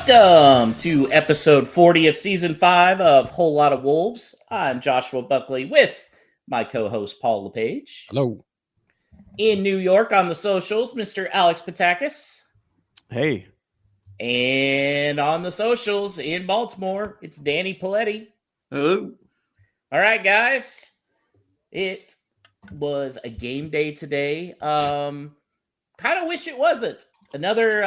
Welcome to episode 40 of season 5 of Whole Lot of Wolves. I'm Joshua Buckley with my co-host Paul LePage. Hello. In New York on the socials, Mr. Alex Patakis. Hey. And on the socials in Baltimore, it's Danny Paletti. Hello. All right, guys. It was a game day today. Kind of wish it wasn't. Another,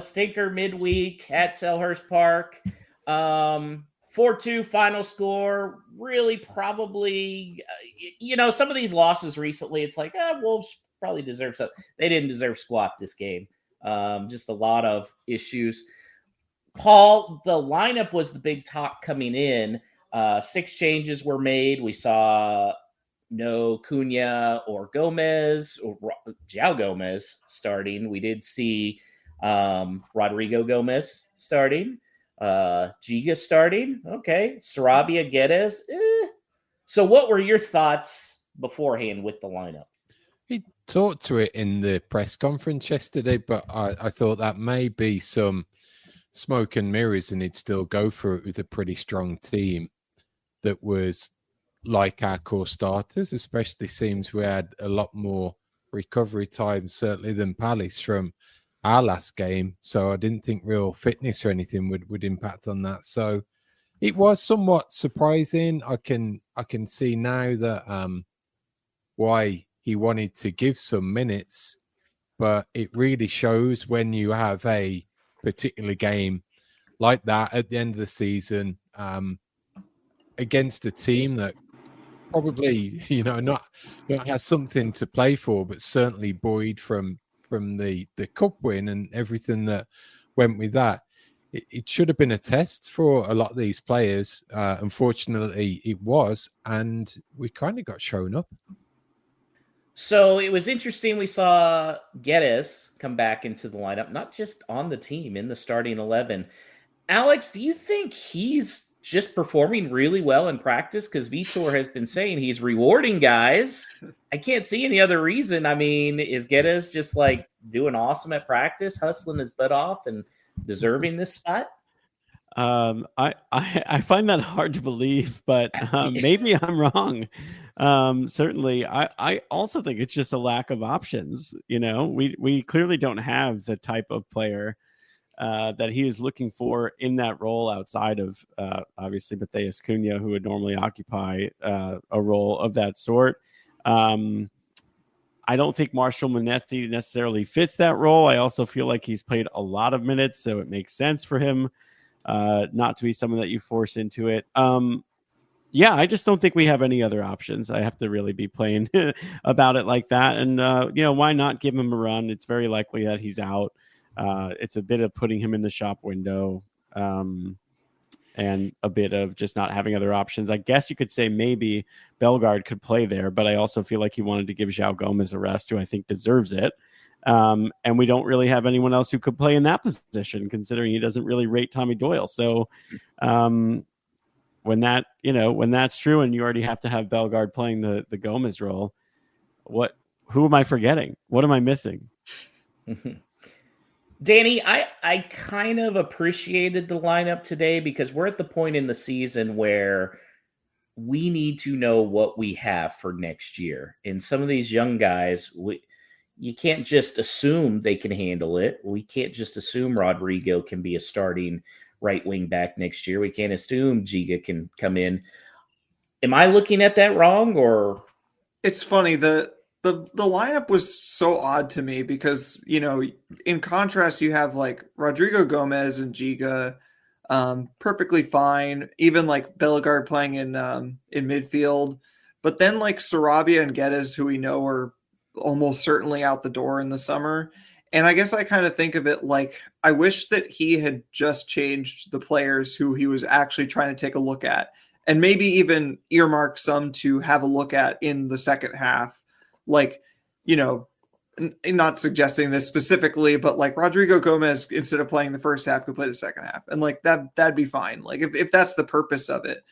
stinker midweek at Selhurst Park. 4-2 final score. Really probably, some of these losses recently, it's like, Wolves probably deserve something. They didn't deserve squat this game. Just a lot of issues. Paul, the lineup was the big talk coming in. 6 changes were made. We saw no Cunha or Gomez or João Gomez starting. We did see Rodrigo Gomez starting. Giga starting. Okay. Sarabia, Guedes. So what were your thoughts beforehand with the lineup? He talked to it in the press conference yesterday, but I thought that may be some smoke and mirrors and he'd still go for it with a pretty strong team that was like our core starters, especially seems we had a lot more recovery time, certainly than Palace from our last game. So I didn't think real fitness or anything would impact on that. So it was somewhat surprising. I can see now that why he wanted to give some minutes, but it really shows when you have a particular game like that at the end of the season against a team that probably, not has something to play for, but certainly buoyed from the cup win and everything that went with that. It should have been a test for a lot of these players. Unfortunately, it was, and we kind of got shown up. So it was interesting. We saw Guedes come back into the lineup, not just on the team, in the starting 11. Alex, do you think he's just performing really well in practice? Because Vitor has been saying he's rewarding guys. I can't see any other reason. I mean, is Guedes just like doing awesome at practice, hustling his butt off and deserving this spot? I find that hard to believe, but maybe I'm wrong. Certainly, I also think it's just a lack of options. We clearly don't have the type of player that he is looking for in that role outside of obviously Matheus Cunha, who would normally occupy a role of that sort. I don't think Marshall Molineux necessarily fits that role. I also feel like he's played a lot of minutes, so it makes sense for him not to be someone that you force into it. I just don't think we have any other options. I have to really be plain about it like that. And, why not give him a run? It's very likely that he's out. It's a bit of putting him in the shop window and a bit of just not having other options. I guess you could say maybe Bellegarde could play there, but I also feel like he wanted to give João Gomez a rest, who I think deserves it. And we don't really have anyone else who could play in that position, considering he doesn't really rate Tommy Doyle. So when that's true and you already have to have Bellegarde playing the Gomez role, who am I forgetting? What am I missing? Danny, I kind of appreciated the lineup today because we're at the point in the season where we need to know what we have for next year. And some of these young guys, you can't just assume they can handle it. We can't just assume Rodrigo can be a starting right wing back next year. We can't assume Giga can come in. Am I looking at that wrong? Or it's funny, the lineup was so odd to me because, in contrast, you have like Rodrigo Gomez and Giga perfectly fine, even like Bellegarde playing in midfield. But then like Sarabia and Guedes, who we know are almost certainly out the door in the summer. And I guess I kind of think of it like I wish that he had just changed the players who he was actually trying to take a look at and maybe even earmark some to have a look at in the second half. Like, not suggesting this specifically, but like Rodrigo Gomez, instead of playing the first half, could play the second half. And like that'd be fine. Like if that's the purpose of it.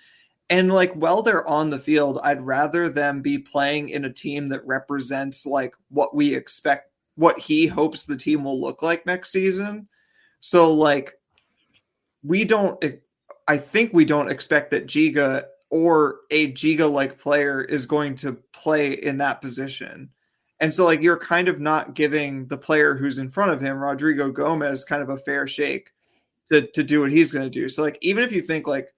And like while they're on the field, I'd rather them be playing in a team that represents like what we expect, what he hopes the team will look like next season. So like I think we don't expect that Giga or a Giga-like player is going to play in that position. And so like you're kind of not giving the player who's in front of him, Rodrigo Gomez, kind of a fair shake to do what he's going to do. So like even if you think like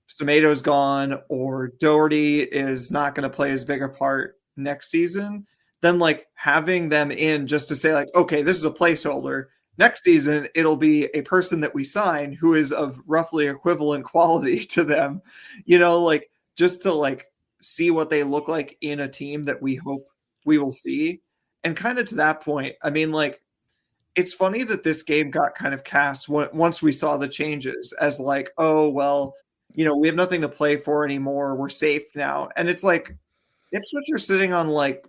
Semeto's gone or Doherty is not going to play as big a part next season, then like having them in just to say like, okay, this is a placeholder. Next season, it'll be a person that we sign who is of roughly equivalent quality to them, like just to like see what they look like in a team that we hope we will see. And kind of to that point, I mean, like, it's funny that this game got kind of cast once we saw the changes as like, oh, well, we have nothing to play for anymore. We're safe now. And it's like, Ipswich are sitting on like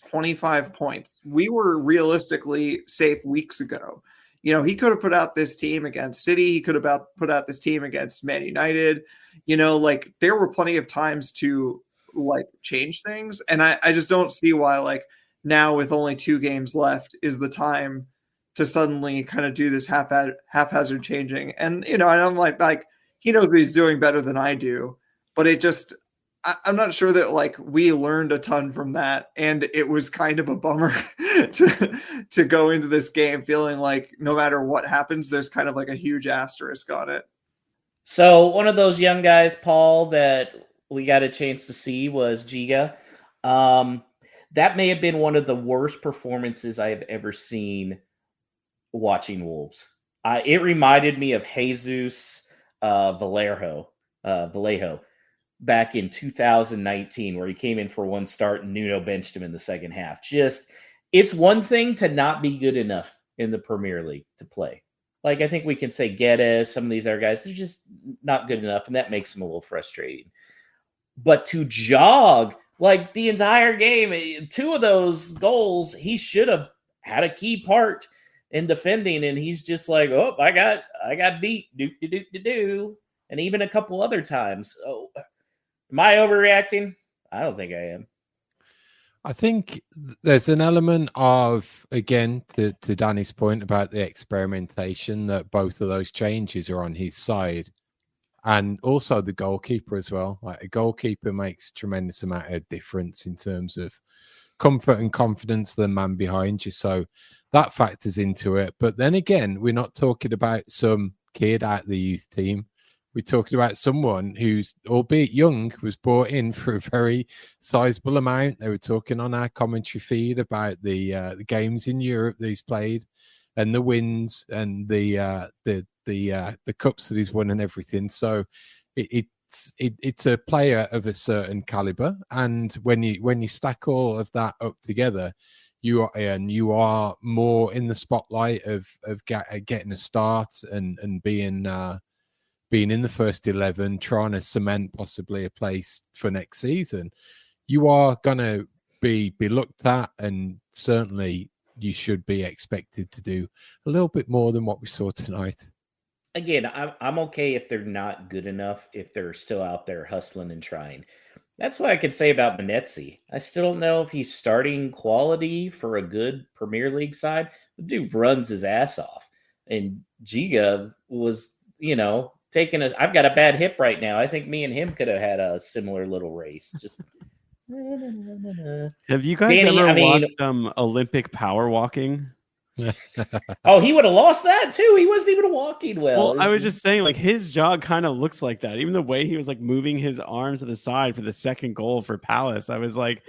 25 points. We were realistically safe weeks ago. He could have put out this team against City. He could have put out this team against Man United. Like there were plenty of times to like change things. And I just don't see why like now with only 2 games left is the time to suddenly kind of do this haphazard changing. And, and I'm like, he knows that he's doing better than I do, but I'm not sure that like we learned a ton from that. And it was kind of a bummer to go into this game feeling like no matter what happens, there's kind of like a huge asterisk on it. So one of those young guys, Paul, that we got a chance to see was Giga. That may have been one of the worst performances I have ever seen watching Wolves. It reminded me of Jesus Vallejo back in 2019, where he came in for one start and Nuno benched him in the second half. It's one thing to not be good enough in the Premier League to play. Like, I think we can say Guedes, some of these other guys, they're just not good enough, and that makes them a little frustrating. But to jog, like, the entire game, 2 of those goals, he should have had a key part in defending, and he's just like, oh, I got beat, do. And even a couple other times. Oh, am I overreacting? I don't think I am. I think there's an element of, again, to Danny's point about the experimentation, that both of those changes are on his side. And also the goalkeeper as well. Like, a goalkeeper makes a tremendous amount of difference in terms of comfort and confidence, the man behind you. So that factors into it. But then again, we're not talking about some kid out of the youth team. We're talking about someone who's, albeit young, was brought in for a very sizable amount. They were talking on our commentary feed about the games in Europe that he's played, and the wins, and the cups that he's won, and everything. So it's a player of a certain caliber, and when you stack all of that up together, you are more in the spotlight of getting a start and being in the first 11, trying to cement possibly a place for next season. You are going to be looked at, and certainly you should be expected to do a little bit more than what we saw tonight. Again, I'm okay if they're not good enough, if they're still out there hustling and trying. That's what I could say about Benetzi. I still don't know if he's starting quality for a good Premier League side. The dude runs his ass off. And Giga was, I've got a bad hip right now. I think me and him could have had a similar little race. Just have you guys ever watched Olympic power walking? Oh, he would have lost that too. He wasn't even walking well. I was just saying, like, his jog kind of looks like that. Even the way he was like moving his arms to the side for the second goal for Palace, I was like,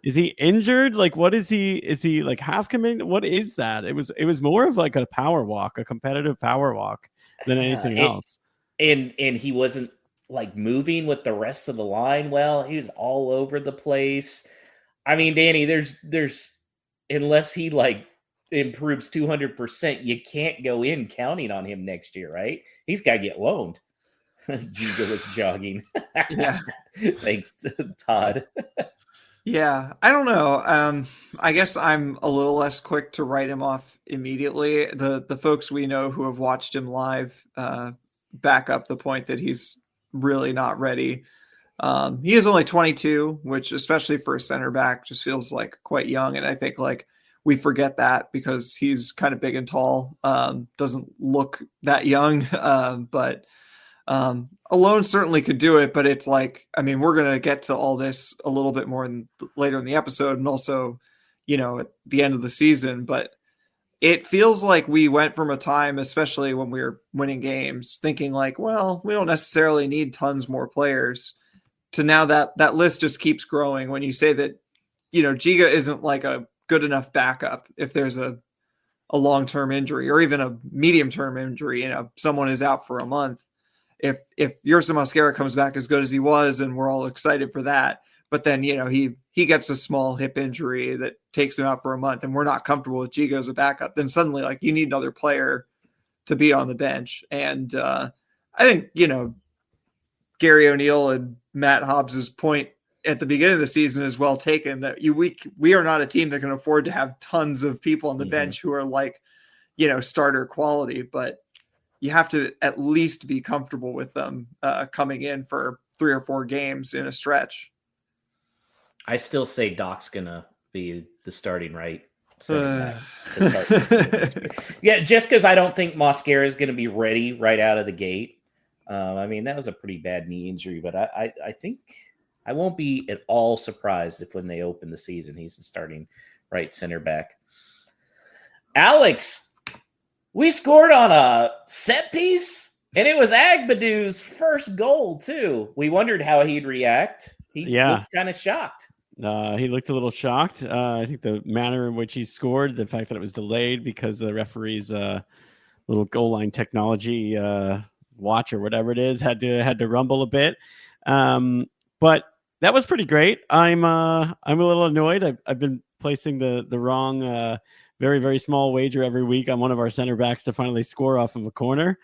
is he injured? Like, what is he? Is he like half committed? What is that? It was more of like a power walk, a competitive power walk, than anything else. And he wasn't like moving with the rest of the line well. He was all over the place. I mean, Danny, there's unless he like improves 200%, you can't go in counting on him next year, right? He's got to get loaned. Giga was jogging. Yeah. Thanks, Todd. Yeah, I don't know. I guess I'm a little less quick to write him off immediately. The folks we know who have watched him live back up the point that he's really not ready. He is only 22, which especially for a center back just feels like quite young. And I think like we forget that because he's kind of big and tall, doesn't look that young, but alone certainly could do it. But it's like, I mean, we're going to get to all this a little bit more later in the episode, and also, at the end of the season. But it feels like we went from a time, especially when we were winning games, thinking like, well, we don't necessarily need tons more players, to now that list just keeps growing. When you say that, Giga isn't like a good enough backup if there's a long-term injury or even a medium-term injury, someone is out for a month. If Yersa Mosquera comes back as good as he was, and we're all excited for that, but then, he gets a small hip injury that takes him out for a month, and we're not comfortable with Giga as a backup, then suddenly, like, you need another player to be on the bench. And I think, Gary O'Neill and Matt Hobbs's point at the beginning of the season is well taken, that we are not a team that can afford to have tons of people on the bench who are like, starter quality, but you have to at least be comfortable with them coming in for 3 or 4 games in a stretch. I still say Doc's gonna be the starting right center back to start. Yeah, just because I don't think Mosquera is going to be ready right out of the gate. I mean, that was a pretty bad knee injury, but I think I won't be at all surprised if when they open the season, he's the starting right center back. Alex, we scored on a set piece, and it was Agbadou's first goal too. We wondered how he'd react. He looked kind of shocked. He looked a little shocked. I think the manner in which he scored, the fact that it was delayed because the referee's little goal line technology watch or whatever it is had to rumble a bit. But that was pretty great. I'm a little annoyed. I've been placing the wrong very, very small wager every week on one of our center backs to finally score off of a corner.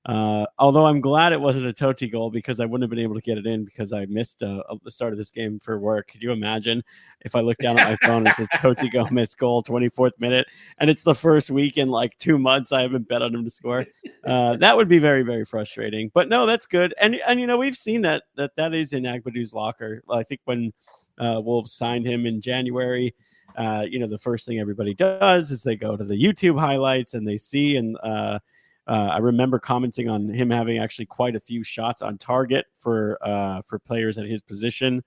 Although I'm glad it wasn't a Totti goal, because I wouldn't have been able to get it in because I missed the start of this game for work. Could you imagine if I look down at my phone and it says Totti Gomez goal, 24th minute, and it's the first week in like 2 months I haven't bet on him to score? That would be very, very frustrating. But no, that's good. And we've seen that is in Agbadou's locker. I think when Wolves signed him in January, the first thing everybody does is they go to the YouTube highlights and they see, and I remember commenting on him having actually quite a few shots on target for players at his position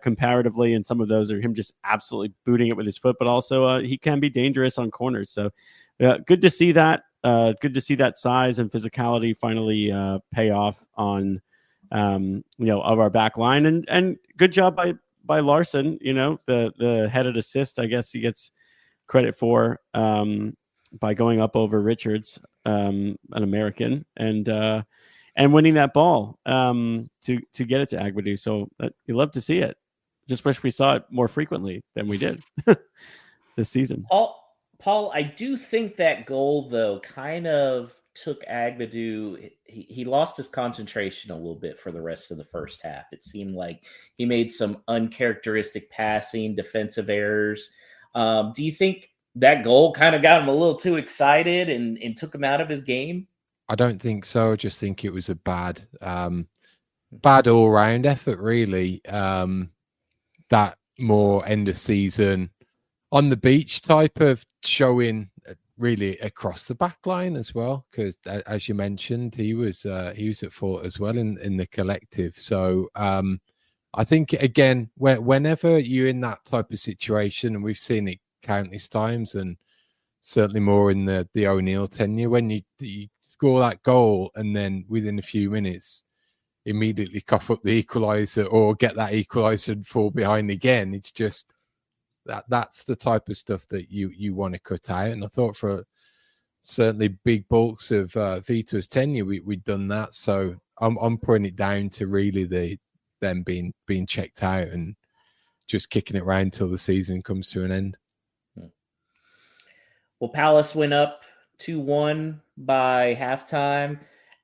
comparatively, and some of those are him just absolutely booting it with his foot, but also he can be dangerous on corners. So good to see that. Good to see that size and physicality finally pay off on of our back line, and good job by Larsen. The headed assist, I guess he gets credit for by going up over Richards, an American, and winning that ball to get it to Agbadou. So you love to see it. Just wish we saw it more frequently than we did this season. Paul, I do think that goal though kind of took Agbadou. He lost his concentration a little bit for the rest of the first half. It seemed like he made some uncharacteristic passing, defensive errors. Do you think that goal kind of got him a little too excited and took him out of his game? I don't think so. I just think it was a bad all-round effort, really. That more end of season on the beach type of showing, really across the back line as well. Because as you mentioned, he was at fault as well in the collective. So I think again, whenever you're in that type of situation, and we've seen it countless times, and certainly more in the O'Neill tenure, when you score that goal and then within a few minutes immediately cough up the equaliser or get that equaliser and fall behind again, it's just that's the type of stuff that you want to cut out. And I thought for certainly big bulks of Vitor's tenure we'd done that. So I'm putting it down to really them being checked out and just kicking it around till the season comes to an end. Well, Palace went up 2-1 by halftime,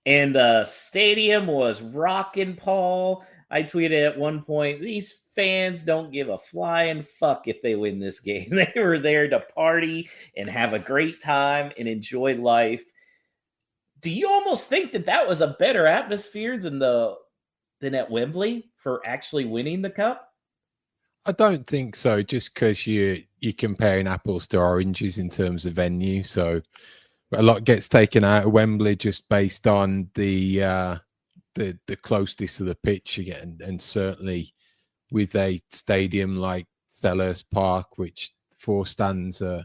and the stadium was rocking, Paul. I tweeted at one point, these fans don't give a flying fuck if they win this game. They were there to party and have a great time and enjoy life. Do you almost think that was a better atmosphere than at Wembley for actually winning the cup? I don't think so, just because you you're comparing apples to oranges in terms of venue. So a lot gets taken out of Wembley just based on the closeness of the pitch again, and certainly with a stadium like Selhurst Park, which 4 stands are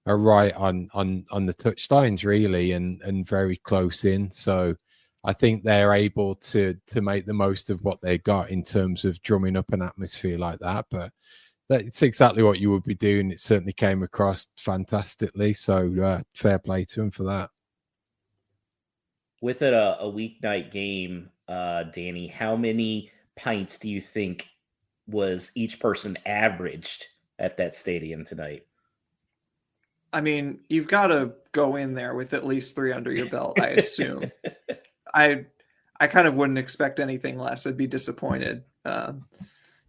right on the touchlines really, and very close in. So I think they're able to make the most of what they got in terms of drumming up an atmosphere like that. But it's exactly what you would be doing. It certainly came across fantastically. So fair play to him for that. With it a weeknight game, Danny, how many pints do you think was each person averaged at that stadium tonight? I mean, you've got to go in there with at least 3 under your belt, I assume. I kind of wouldn't expect anything less. I'd be disappointed.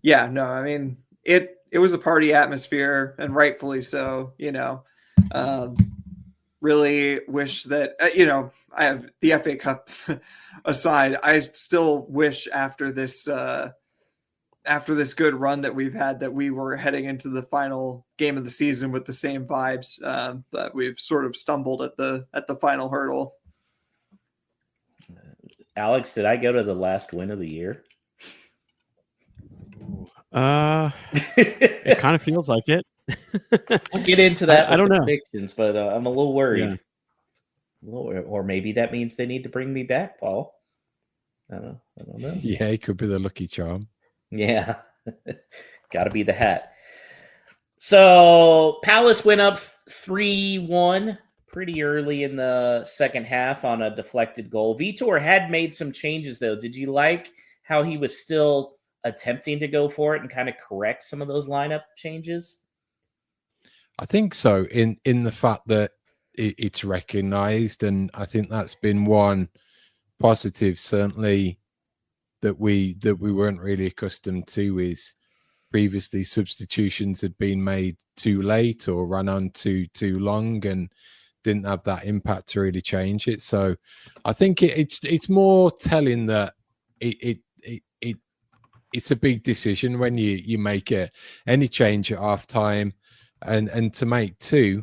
Yeah, no, I mean, it was a party atmosphere, and rightfully so, you know. Really wish that, I have the FA Cup aside, I still wish after this good run that we've had that we were heading into the final game of the season with the same vibes, but we've sort of stumbled at the final hurdle. Alex, did I go to the last win of the year? It kind of feels like it. We'll get into that. I don't know predictions, but I'm a little worried. Yeah. Or maybe that means they need to bring me back, Paul. I don't know. Yeah, it could be the lucky charm. Yeah, got to be the hat. So Palace went up 3-1 pretty early in the second half on a deflected goal. Vitor had made some changes, though. Did you like how he was still attempting to go for it and kind of correct some of those lineup changes? I think so, in the fact that it's recognised, and I think that's been one positive, certainly, that we weren't really accustomed to. Is previously substitutions had been made too late or ran on too long and didn't have that impact to really change it. So I think it's more telling that it's a big decision when you make any change at half time, and to make 2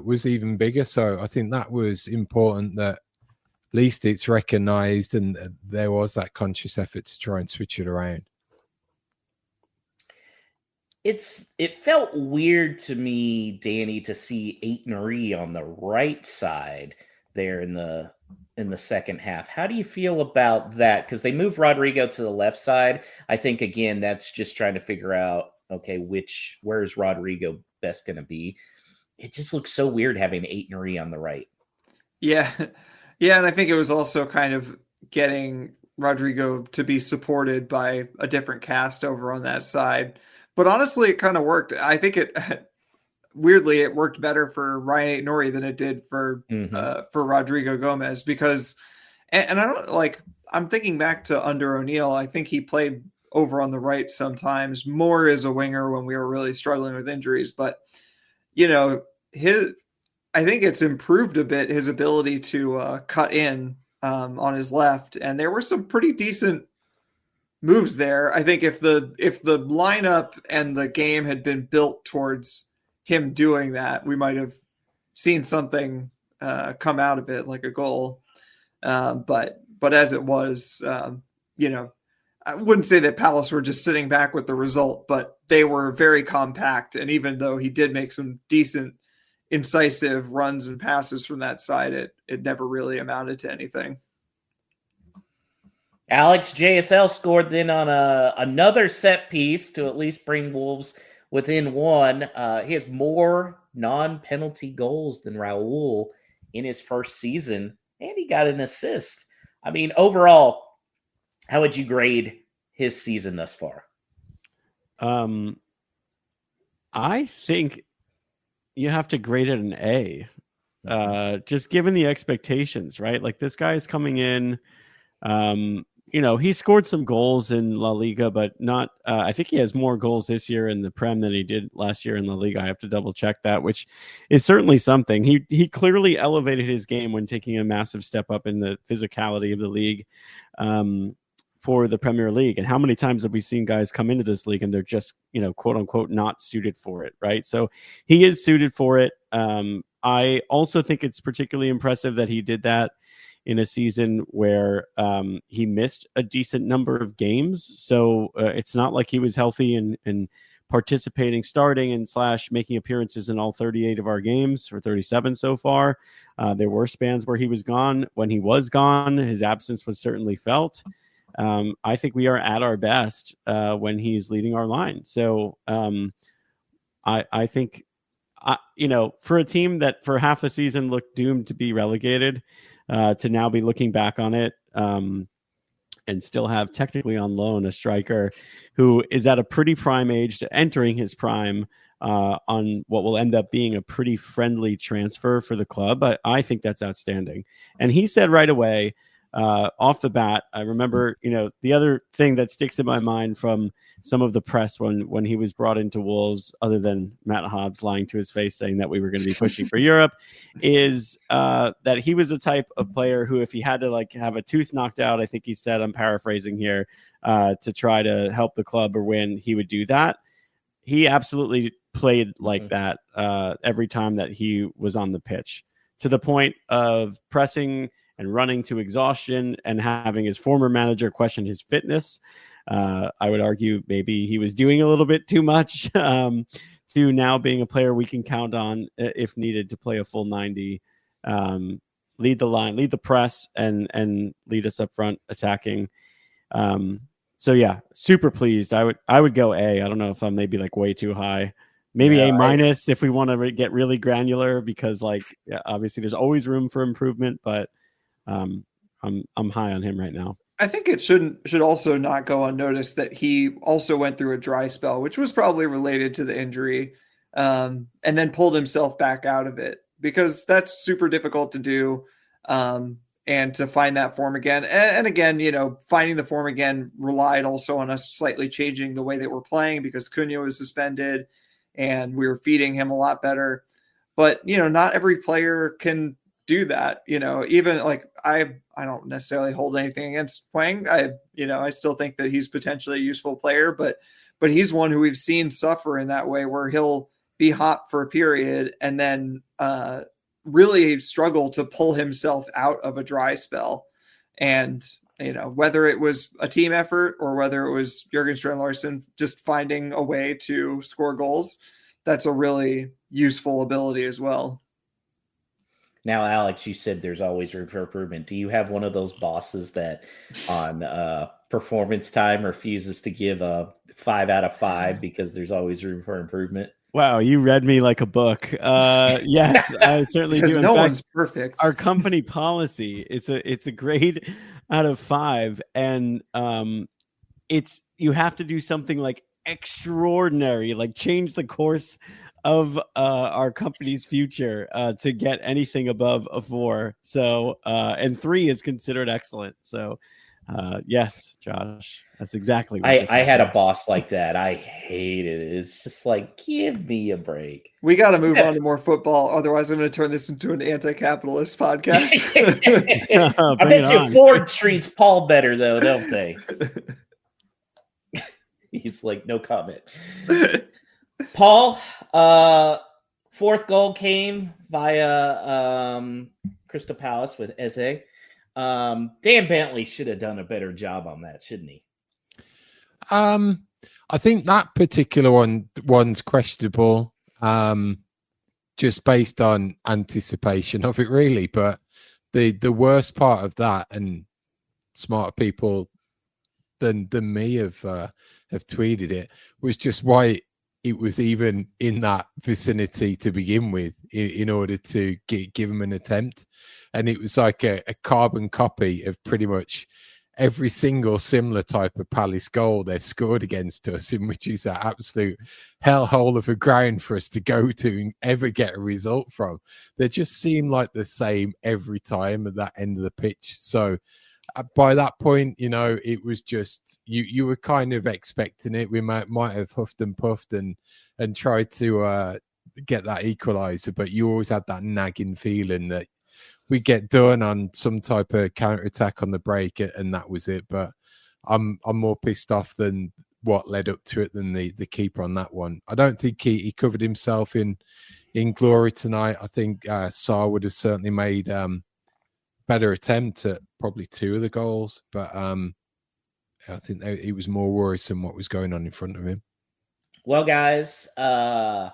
was even bigger. So I think that was important, that at least it's recognised and there was that conscious effort to try and switch it around. It felt weird to me, Danny, to see Aït-Nouri on the right side there in the second half. How do you feel about that? Because they moved Rodrigo to the left side. I think, again, that's just trying to figure out, okay, where is Rodrigo best going to be? It just looks so weird having Aït-Nouri on the right. Yeah. Yeah, and I think it was also kind of getting Rodrigo to be supported by a different cast over on that side. But honestly, it kind of worked. I think weirdly, it worked better for Ryan Aït-Nouri than it did for Rodrigo Gomez, because, and I don't like, I'm thinking back to under O'Neill. I think he played over on the right sometimes, more as a winger when we were really struggling with injuries. But, I think it's improved a bit, his ability to cut in on his left. And there were some pretty decent moves there. I think if the lineup and the game had been built towards him doing that, we might have seen something come out of it, like a goal. But as it was, I wouldn't say that Palace were just sitting back with the result, but they were very compact. And even though he did make some decent, incisive runs and passes from that side, it never really amounted to anything. Alex, JSL scored then on another set piece to at least bring Wolves within 1. He has more non-penalty goals than Raul in his first season, and he got an assist. I mean, overall, how would you grade his season thus far? I think you have to grade it an A. Just given the expectations, right? Like, this guy is coming in. He scored some goals in La Liga, but not. I think he has more goals this year in the Prem than he did last year in La Liga. I have to double check that, which is certainly something. He clearly elevated his game when taking a massive step up in the physicality of the league. for the Premier League. And how many times have we seen guys come into this league and they're just, quote unquote, not suited for it, right? So he is suited for it. I also think it's particularly impressive that he did that in a season where he missed a decent number of games. So it's not like he was healthy and participating, starting and / making appearances in all 38 of our games, or 37 so far. There were spans where he was gone. When he was gone, his absence was certainly felt. I think we are at our best when he's leading our line. So I think, for a team that for half the season looked doomed to be relegated, to now be looking back on it and still have technically on loan a striker who is at a pretty prime age to entering his prime on what will end up being a pretty friendly transfer for the club. I think that's outstanding. And he said right away, off the bat, I remember, the other thing that sticks in my mind from some of the press when he was brought into Wolves, other than Matt Hobbs lying to his face saying that we were going to be pushing for Europe, is that he was the type of player who, if he had to have a tooth knocked out, I think he said, I'm paraphrasing here, to try to help the club or win, he would do that. He absolutely played like that every time that he was on the pitch, to the point of pressing and running to exhaustion and having his former manager question his fitness. I would argue maybe he was doing a little bit too much, to now being a player we can count on if needed to play a full 90, lead the line, lead the press, and lead us up front attacking. So yeah, super pleased. I would go A. I don't know if I'm maybe way too high. Maybe A- if we want to get really granular, because obviously there's always room for improvement, but I'm high on him right now. I think it should also not go unnoticed that he also went through a dry spell, which was probably related to the injury, and then pulled himself back out of it, because that's super difficult to do, and to find that form again. And again, finding the form again relied also on us slightly changing the way that we're playing, because Cunha was suspended and we were feeding him a lot better. But, not every player can do that. Even I don't necessarily hold anything against Hwang. I still think that he's potentially a useful player, but he's one who we've seen suffer in that way, where he'll be hot for a period and then really struggle to pull himself out of a dry spell. And whether it was a team effort or whether it was Jurgen Strand-Larsen just finding a way to score goals, that's a really useful ability as well. Now, Alex, you said there's always room for improvement. Do you have one of those bosses that on performance time refuses to give a 5 out of 5 because there's always room for improvement? Wow, you read me like a book. Yes, I certainly do. In no fact, one's perfect. Our company policy, it's a grade out of 5, and you have to do something extraordinary, change the course of our company's future to get anything above a 4. So and 3 is considered excellent. So yes, Josh, that's exactly what I had a boss like that. I hated it. It's just give me a break. We got to move on to more football. Otherwise, I'm going to turn this into an anti-capitalist podcast. I bet you Ford treats Paul better, though, don't they? He's no comment. Paul, fourth goal came via Crystal Palace with Eze. Dan Bentley should have done a better job on that, shouldn't he? I think that particular one's questionable, just based on anticipation of it, really. But the worst part of that, and smarter people than me have tweeted it, was just why it was even in that vicinity to begin with, in order to give him an attempt. And it was a carbon copy of pretty much every single similar type of Palace goal they've scored against us, in which is an absolute hellhole of a ground for us to go to and ever get a result from. They just seem like the same every time at that end of the pitch. So by that point, it was just you were kind of expecting it. We might have huffed and puffed and tried to get that equalizer, but you always had that nagging feeling that we get done on some type of counter attack on the break, and that was it. But I'm more pissed off than what led up to it than the keeper on that one. I don't think he covered himself in glory tonight. I think Sarr would have certainly made better attempt at probably 2 of the goals, but I think it was more worrisome what was going on in front of him. Well, guys, Semedo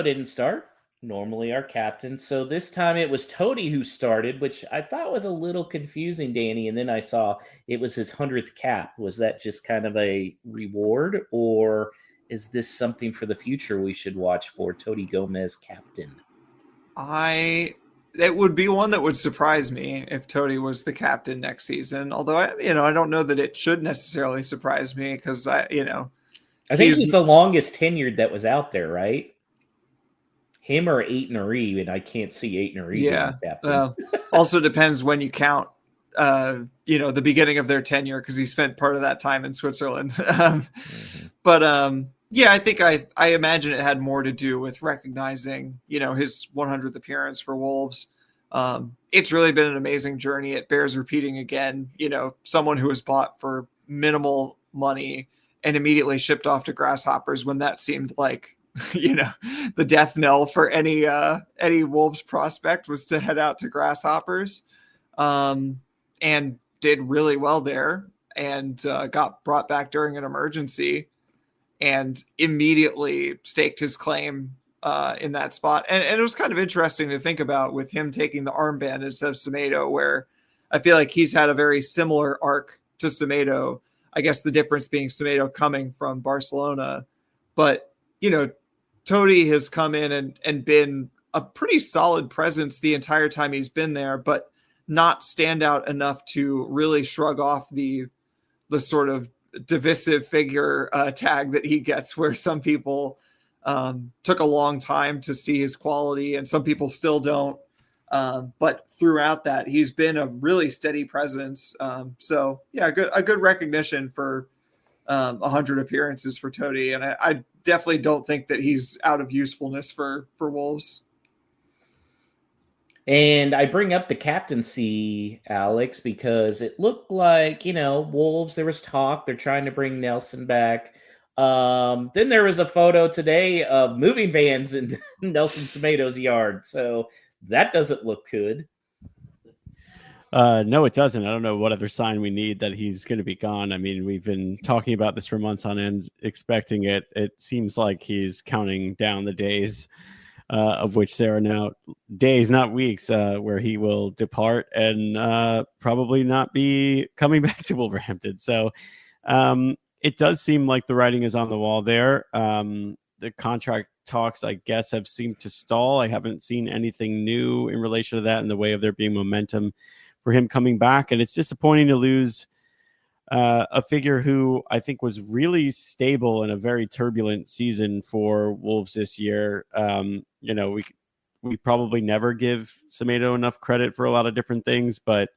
didn't start, normally our captain. So this time it was Toti who started, which I thought was a little confusing, Danny. And then I saw it was his 100th cap. Was that just kind of a reward, or is this something for the future we should watch for Toti Gomez captain? It would be one that would surprise me if Toti was the captain next season. Although I don't know that it should necessarily surprise me because I think he's the longest tenured that was out there, right? Him or Aït-Nouri, and I can't see Aït-Nouri. Yeah. Also depends when you count, the beginning of their tenure because he spent part of that time in Switzerland. But yeah, I think I imagine it had more to do with recognizing, his 100th appearance for Wolves. It's really been an amazing journey. It bears repeating again, someone who was bought for minimal money and immediately shipped off to Grasshoppers when that seemed like, the death knell for any Wolves prospect was to head out to Grasshoppers, and did really well there and got brought back during an emergency and immediately staked his claim in that spot. And it was kind of interesting to think about with him taking the armband instead of Semedo, where I feel like he's had a very similar arc to Semedo. I guess the difference being Semedo coming from Barcelona. But, Toti has come in and been a pretty solid presence the entire time he's been there, but not stand out enough to really shrug off the sort of divisive figure tag that he gets, where some people took a long time to see his quality and some people still don't. But throughout that, he's been a really steady presence. So yeah, a good recognition for 100 appearances for Toti. And I definitely don't think that he's out of usefulness for Wolves. And I bring up the captaincy, Alex, because it looked like, Wolves, there was talk. They're trying to bring Nelson back. Then there was a photo today of moving vans in Nelson Semedo's yard. So that doesn't look good. No, it doesn't. I don't know what other sign we need that he's going to be gone. I mean, we've been talking about this for months on end, expecting it. It seems like he's counting down the days, of which there are now days, not weeks, where he will depart and probably not be coming back to Wolverhampton. So it does seem like the writing is on the wall there. The contract talks, I guess, have seemed to stall. I haven't seen anything new in relation to that in the way of there being momentum for him coming back. And it's disappointing to lose a figure who I think was really stable in a very turbulent season for Wolves this year. We probably never give Semedo enough credit for a lot of different things, but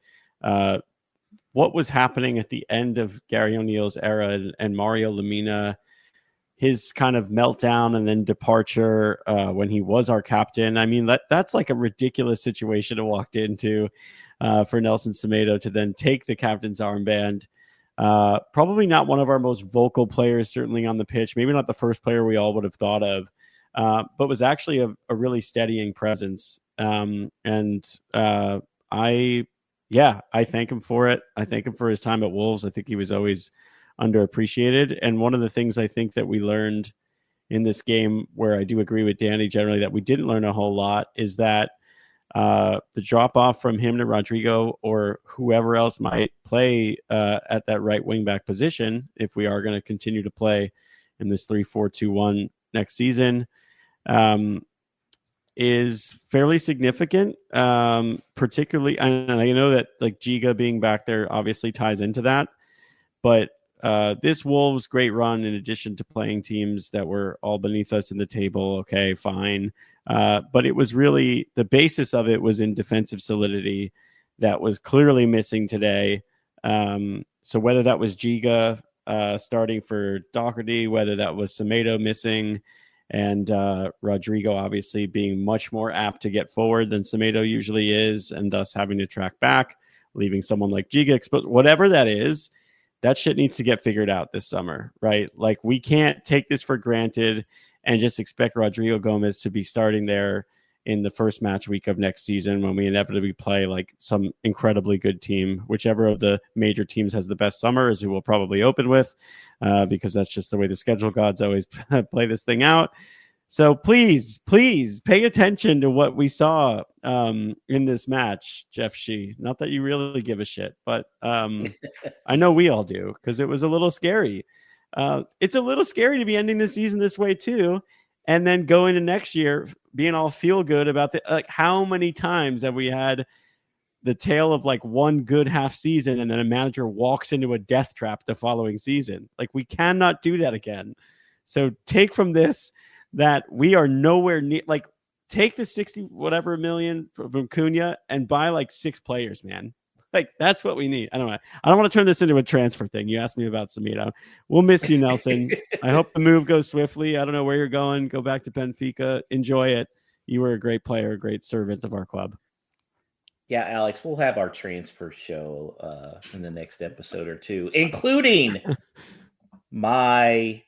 what was happening at the end of Gary O'Neill's era and Mario Lemina, his kind of meltdown and then departure when he was our captain. I mean, that's like a ridiculous situation to walk into for Nelson Semedo to then take the captain's armband. Probably not one of our most vocal players, certainly on the pitch. Maybe not the first player we all would have thought of, but was actually a really steadying presence. I thank him for it. I thank him for his time at Wolves. I think he was always underappreciated. And one of the things I think that we learned in this game, where I do agree with Danny generally that we didn't learn a whole lot, is that the drop off from him to Rodrigo or whoever else might play at that right wing back position, if we are going to continue to play in this 3-4-2-1 next season, is fairly significant. Particularly, I know that like Giga being back there obviously ties into that, but this Wolves great run, in addition to playing teams that were all beneath us in the table, okay, fine. But it was really, the basis of it was in defensive solidity that was clearly missing today. So whether that was Giga starting for Doherty, whether that was Semedo missing, and Rodrigo obviously being much more apt to get forward than Semedo usually is, and thus having to track back, leaving someone like Giga exposed, whatever that is, that shit needs to get figured out this summer, right? Like, we can't take this for granted and just expect Rodrigo Gomez to be starting there in the first match week of next season when we inevitably play like some incredibly good team. Whichever of the major teams has the best summer is who we'll probably open with, because that's just the way the schedule gods always play this thing out. So please pay attention to what we saw in this match, Jeff Shee. Not that you really give a shit, but I know we all do, because it was a little scary. It's a little scary to be ending the season this way too, and then go into next year being all feel good about the, like, how many times have we had the tale of like one good half season and then a manager walks into a death trap the following season? Like, we cannot do that again. So take from this that we are nowhere near, like, take the 60 whatever million from Cunha and buy like 6 players, man. Like, that's what we need. I don't want to turn this into a transfer thing. You asked me about Samito. We'll miss you, Nelson. I hope the move goes swiftly. I don't know where you're going. Go back to Benfica. Enjoy it. You were a great player, a great servant of our club. Yeah, Alex, we'll have our transfer show in the next episode or two, including my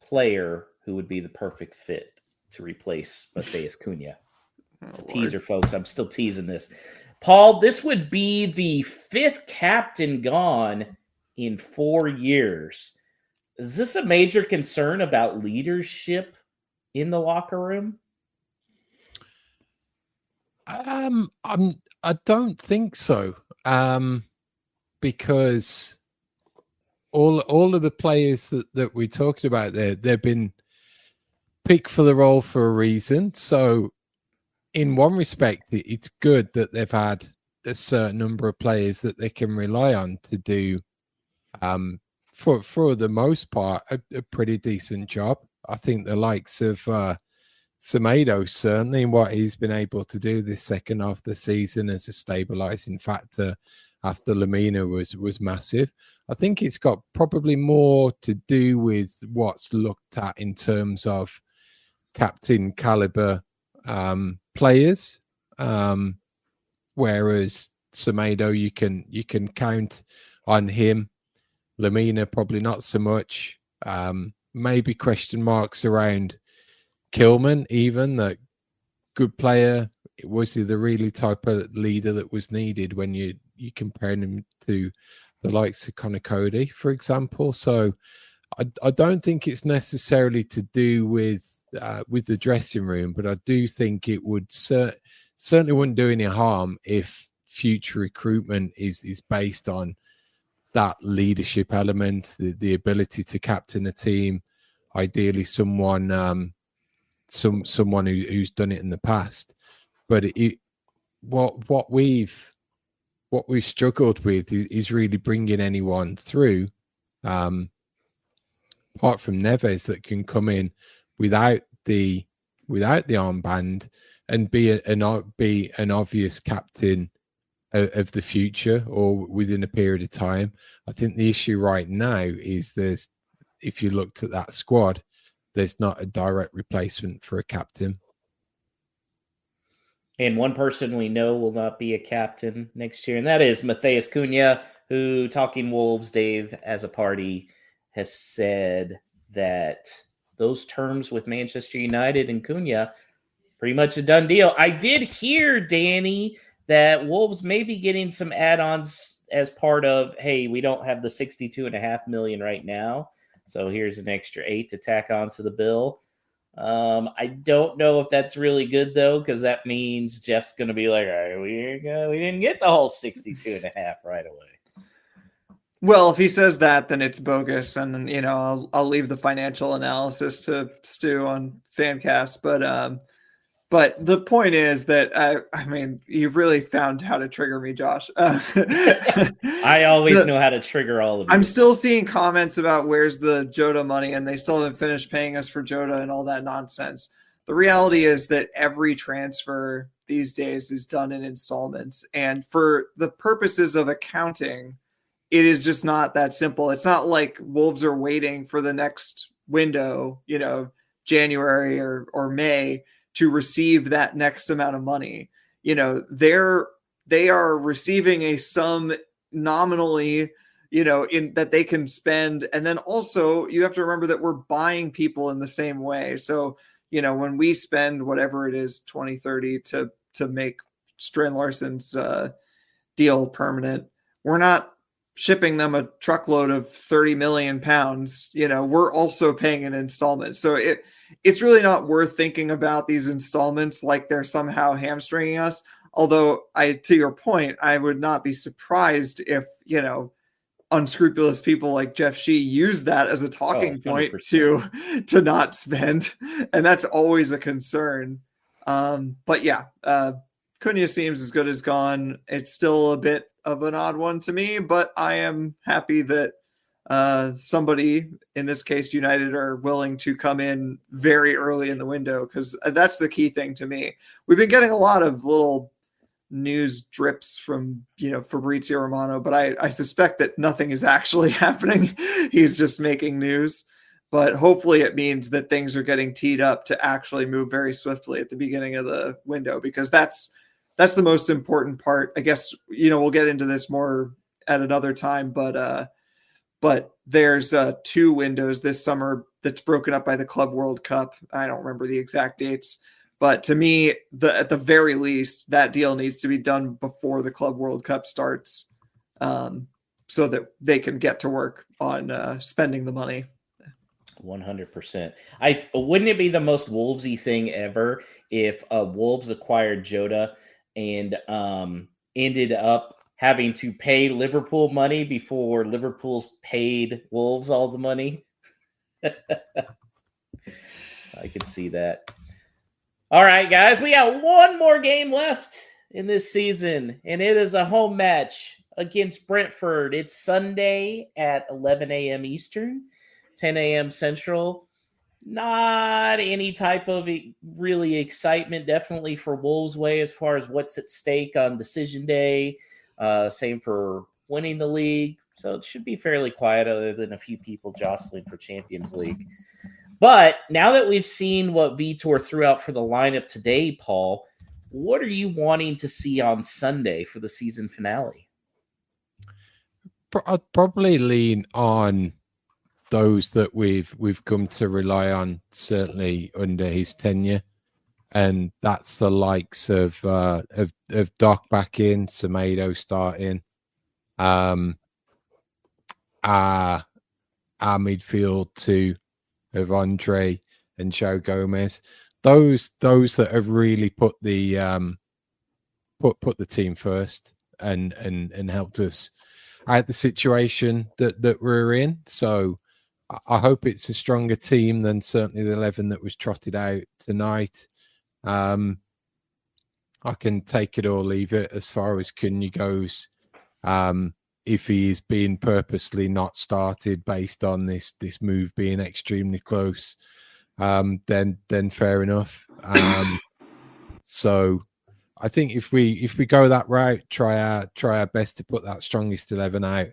player who would be the perfect fit to replace Matheus Cunha. It's a teaser, folks. I'm still teasing this. Paul, this would be the 5th captain gone in 4 years. Is this a major concern about leadership in the locker room? I don't think so. Because all of the players that we talked about there, they've been picked for the role for a reason. So in one respect, it's good that they've had a certain number of players that they can rely on to do, for the most part, a pretty decent job. I think the likes of Semedo, certainly, what he's been able to do this second half of the season as a stabilising factor after Lamina was massive. I think it's got probably more to do with what's looked at in terms of captain caliber players, whereas Semedo, you can count on him. Lamina probably not so much. Maybe question marks around Kilman, even, that good player. Was he the really type of leader that was needed when you compare him to the likes of Connor Cody, for example? So I don't think it's necessarily to do with the dressing room, but I do think it would certainly wouldn't do any harm if future recruitment is based on that leadership element, the ability to captain a team, ideally someone who's done it in the past. But what we've struggled with is really bringing anyone through, apart from Neves, that can come in without the armband and be an obvious captain of the future or within a period of time. I think the issue right now is if you looked at that squad, there's not a direct replacement for a captain. And one person we know will not be a captain next year, and that is Matheus Cunha, who, Talking Wolves, Dave, as a party, has said that those terms with Manchester United and Cunha, pretty much a done deal. I did hear, Danny, that Wolves may be getting some add-ons as part of, hey, we don't have the $62.5 million right now, so here's an extra 8 to tack onto the bill. I don't know if that's really good, though, because that means Jeff's going to be like, all right, we didn't get the whole 62.5 right away. Well, if he says that, then it's bogus, and I'll leave the financial analysis to Stu on Fancast. But the point is that I mean, you've really found how to trigger me, Josh. I always know how to trigger all of you. I'm still seeing comments about where's the Jota money, and they still haven't finished paying us for Jota and all that nonsense. The reality is that every transfer these days is done in installments, and for the purposes of accounting, it is just not that simple. It's not like Wolves are waiting for the next window, January or May, to receive that next amount of money. They are receiving a sum nominally, in that they can spend. And then also you have to remember that we're buying people in the same way. So, when we spend whatever it is, 20, 30 to make Strand-Larsen's deal permanent, we're not shipping them a truckload of 30 million pounds. We're also paying an installment. So it's really not worth thinking about these installments like they're somehow hamstringing us. Although to your point, I would not be surprised if, unscrupulous people like Jeff Shee use that as a talking point to not spend. And that's always a concern. But yeah, Cunha seems as good as gone. It's still a bit of an odd one to me, but I am happy that somebody, in this case United, are willing to come in very early in the window, because that's the key thing to me. We've been getting a lot of little news drips from Fabrizio Romano, but I suspect that nothing is actually happening. He's just making news. But hopefully it means that things are getting teed up to actually move very swiftly at the beginning of the window, because that's the most important part. I guess, we'll get into this more at another time, but there's 2 windows this summer that's broken up by the Club World Cup. I don't remember the exact dates, but to me, at the very least, that deal needs to be done before the Club World Cup starts, so that they can get to work on spending the money. 100%. Wouldn't it be the most Wolvesy thing ever if Wolves acquired Jota and ended up having to pay Liverpool money before Liverpool's paid Wolves all the money? I could see that. All right, guys, we got one more game left in this season, and it is a home match against Brentford. It's Sunday at 11 a.m. Eastern, 10 a.m. Central. Not any type of really excitement, definitely for Wolves' way as far as what's at stake on decision day. Same for winning the league. So it should be fairly quiet, other than a few people jostling for Champions League. But now that we've seen what Vitor threw out for the lineup today, Paul, what are you wanting to see on Sunday for the season finale? I'd probably lean on those that we've come to rely on, certainly under his tenure, and that's the likes of Doc back in, Semedo starting, our midfield too, of Andre and Joe Gomez. Those that have really put the put the team first and helped us out the situation that we're in. So I hope it's a stronger team than certainly the 11 that was trotted out tonight. I can take it or leave it as far as Cunha goes. If he is being purposely not started based on this move being extremely close, then fair enough. So I think if we go that route, try our best to put that strongest 11 out.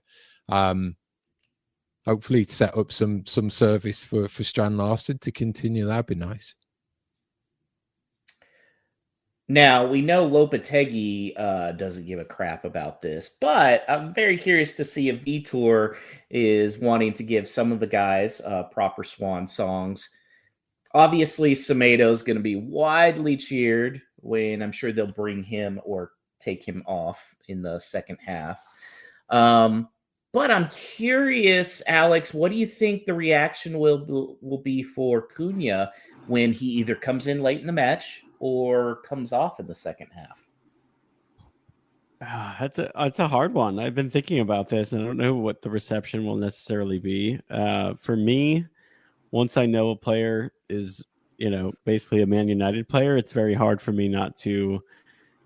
Hopefully set up some service for Strand-Larsen to continue. That'd be nice. Now, we know Lopetegui doesn't give a crap about this, but I'm very curious to see if Vitor is wanting to give some of the guys proper swan songs. Obviously, Semedo is going to be widely cheered when I'm sure they'll bring him or take him off in the second half. But I'm curious, Alex, what do you think the reaction will be for Cunha when he either comes in late in the match or comes off in the second half? That's a hard one. I've been thinking about this, and I don't know what the reception will necessarily be. For me, once I know a player is, basically a Man United player, it's very hard for me not to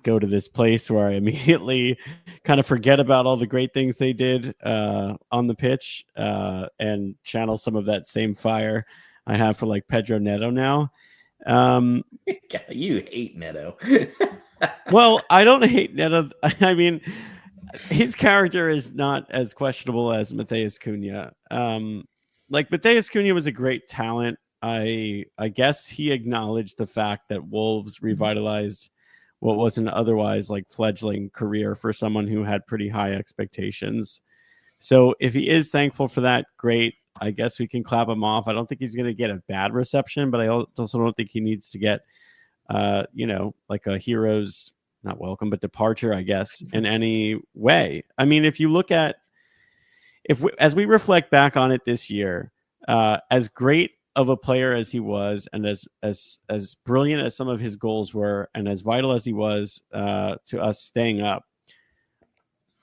go to this place where I immediately kind of forget about all the great things they did on the pitch and channel some of that same fire I have for like Pedro Neto now. You hate Neto. Well, I don't hate Neto. I mean, his character is not as questionable as Matheus Cunha. Like Matheus Cunha was a great talent. I guess he acknowledged the fact that Wolves revitalized what was an otherwise like fledgling career for someone who had pretty high expectations. So if he is thankful for that, great. I guess we can clap him off. I don't think he's going to get a bad reception, but I also don't think he needs to get, like a hero's not welcome, but departure, I guess, in any way. I mean, if you look at, as we reflect back on it this year, as great of a player as he was, and as brilliant as some of his goals were, and as vital as he was to us staying up,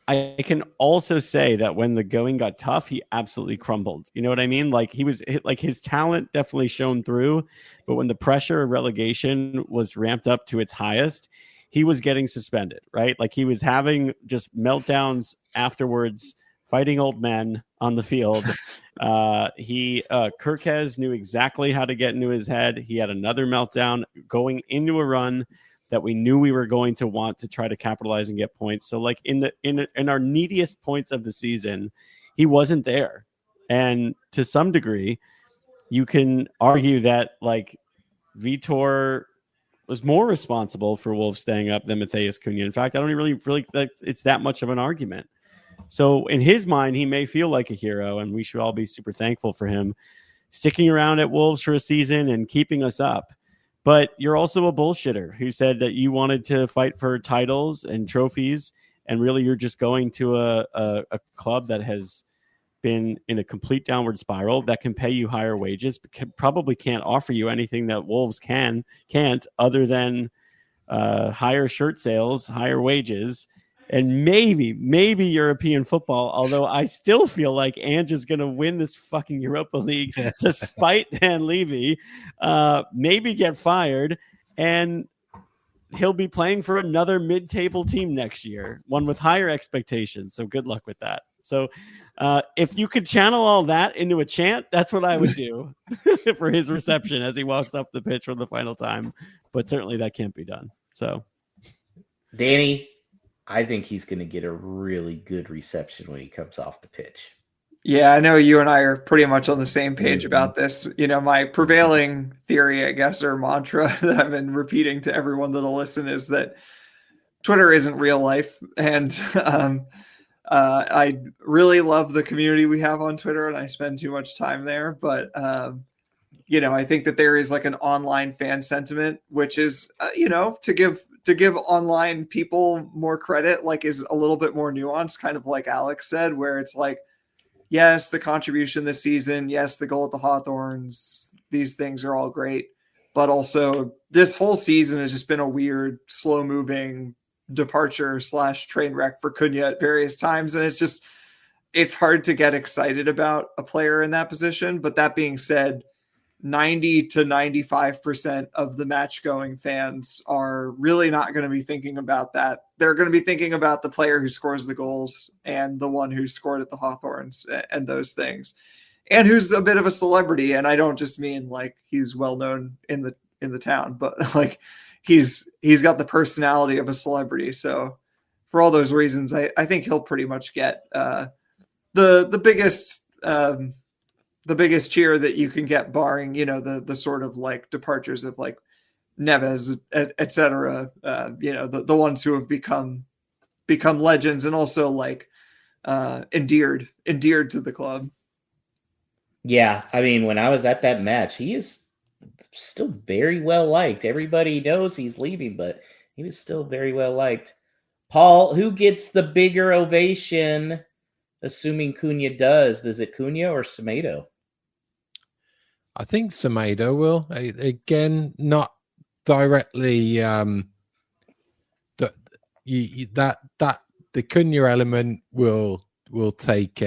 I can also say that when the going got tough, he absolutely crumbled. You know what I mean? Like his talent definitely shone through, but when the pressure of relegation was ramped up to its highest, he was getting suspended, right? Like he was having just meltdowns afterwards, fighting old men on the field. Kirkes knew exactly how to get into his head. He had another meltdown going into a run that we knew we were going to want to try to capitalize and get points. So like in our neediest points of the season, he wasn't there. And to some degree, you can argue that like Vitor was more responsible for Wolves staying up than Matheus Cunha. In fact, I don't really think it's that much of an argument. So in his mind, he may feel like a hero, and we should all be super thankful for him sticking around at Wolves for a season and keeping us up. But you're also a bullshitter who said that you wanted to fight for titles and trophies, and really you're just going to a club that has been in a complete downward spiral, that can pay you higher wages, but probably can't offer you anything that Wolves can't, other than higher shirt sales, higher wages, and maybe European football. Although I still feel like Ange is going to win this fucking Europa League despite Dan Levy, maybe get fired, and he'll be playing for another mid-table team next year, one with higher expectations. So good luck with that. So if you could channel all that into a chant, that's what I would do for his reception as he walks off the pitch for the final time. But certainly that can't be done. So, Danny, I think he's going to get a really good reception when he comes off the pitch. Yeah, I know you and I are pretty much on the same page about this. You know, my prevailing theory, I guess, or mantra that I've been repeating to everyone that'll listen is that Twitter isn't real life. And I really love the community we have on Twitter, and I spend too much time there. But, I think that there is like an online fan sentiment, which is, to give online people more credit, like is a little bit more nuanced, kind of like Alex said, where it's like, yes, the contribution this season, yes, the goal at the Hawthorns, these things are all great. But also this whole season has just been a weird, slow moving departure / train wreck for Cunha at various times. And it's hard to get excited about a player in that position. But that being said, 90 to 95% of the match going fans are really not going to be thinking about that. They're going to be thinking about the player who scores the goals and the one who scored at the Hawthorns and those things, and who's a bit of a celebrity. And I don't just mean like he's well known in the town, but like he's got the personality of a celebrity. So for all those reasons, I think he'll pretty much get the biggest cheer that you can get, barring, the sort of like departures of like Neves, et cetera, the ones who have become legends and also like endeared to the club. Yeah, I mean, when I was at that match, he is still very well liked. Everybody knows he's leaving, but he was still very well liked. Paul, who gets the bigger ovation, assuming Cunha does? Is it Cunha or Semedo? I think Semedo will. Again, not directly that the Cunha element will take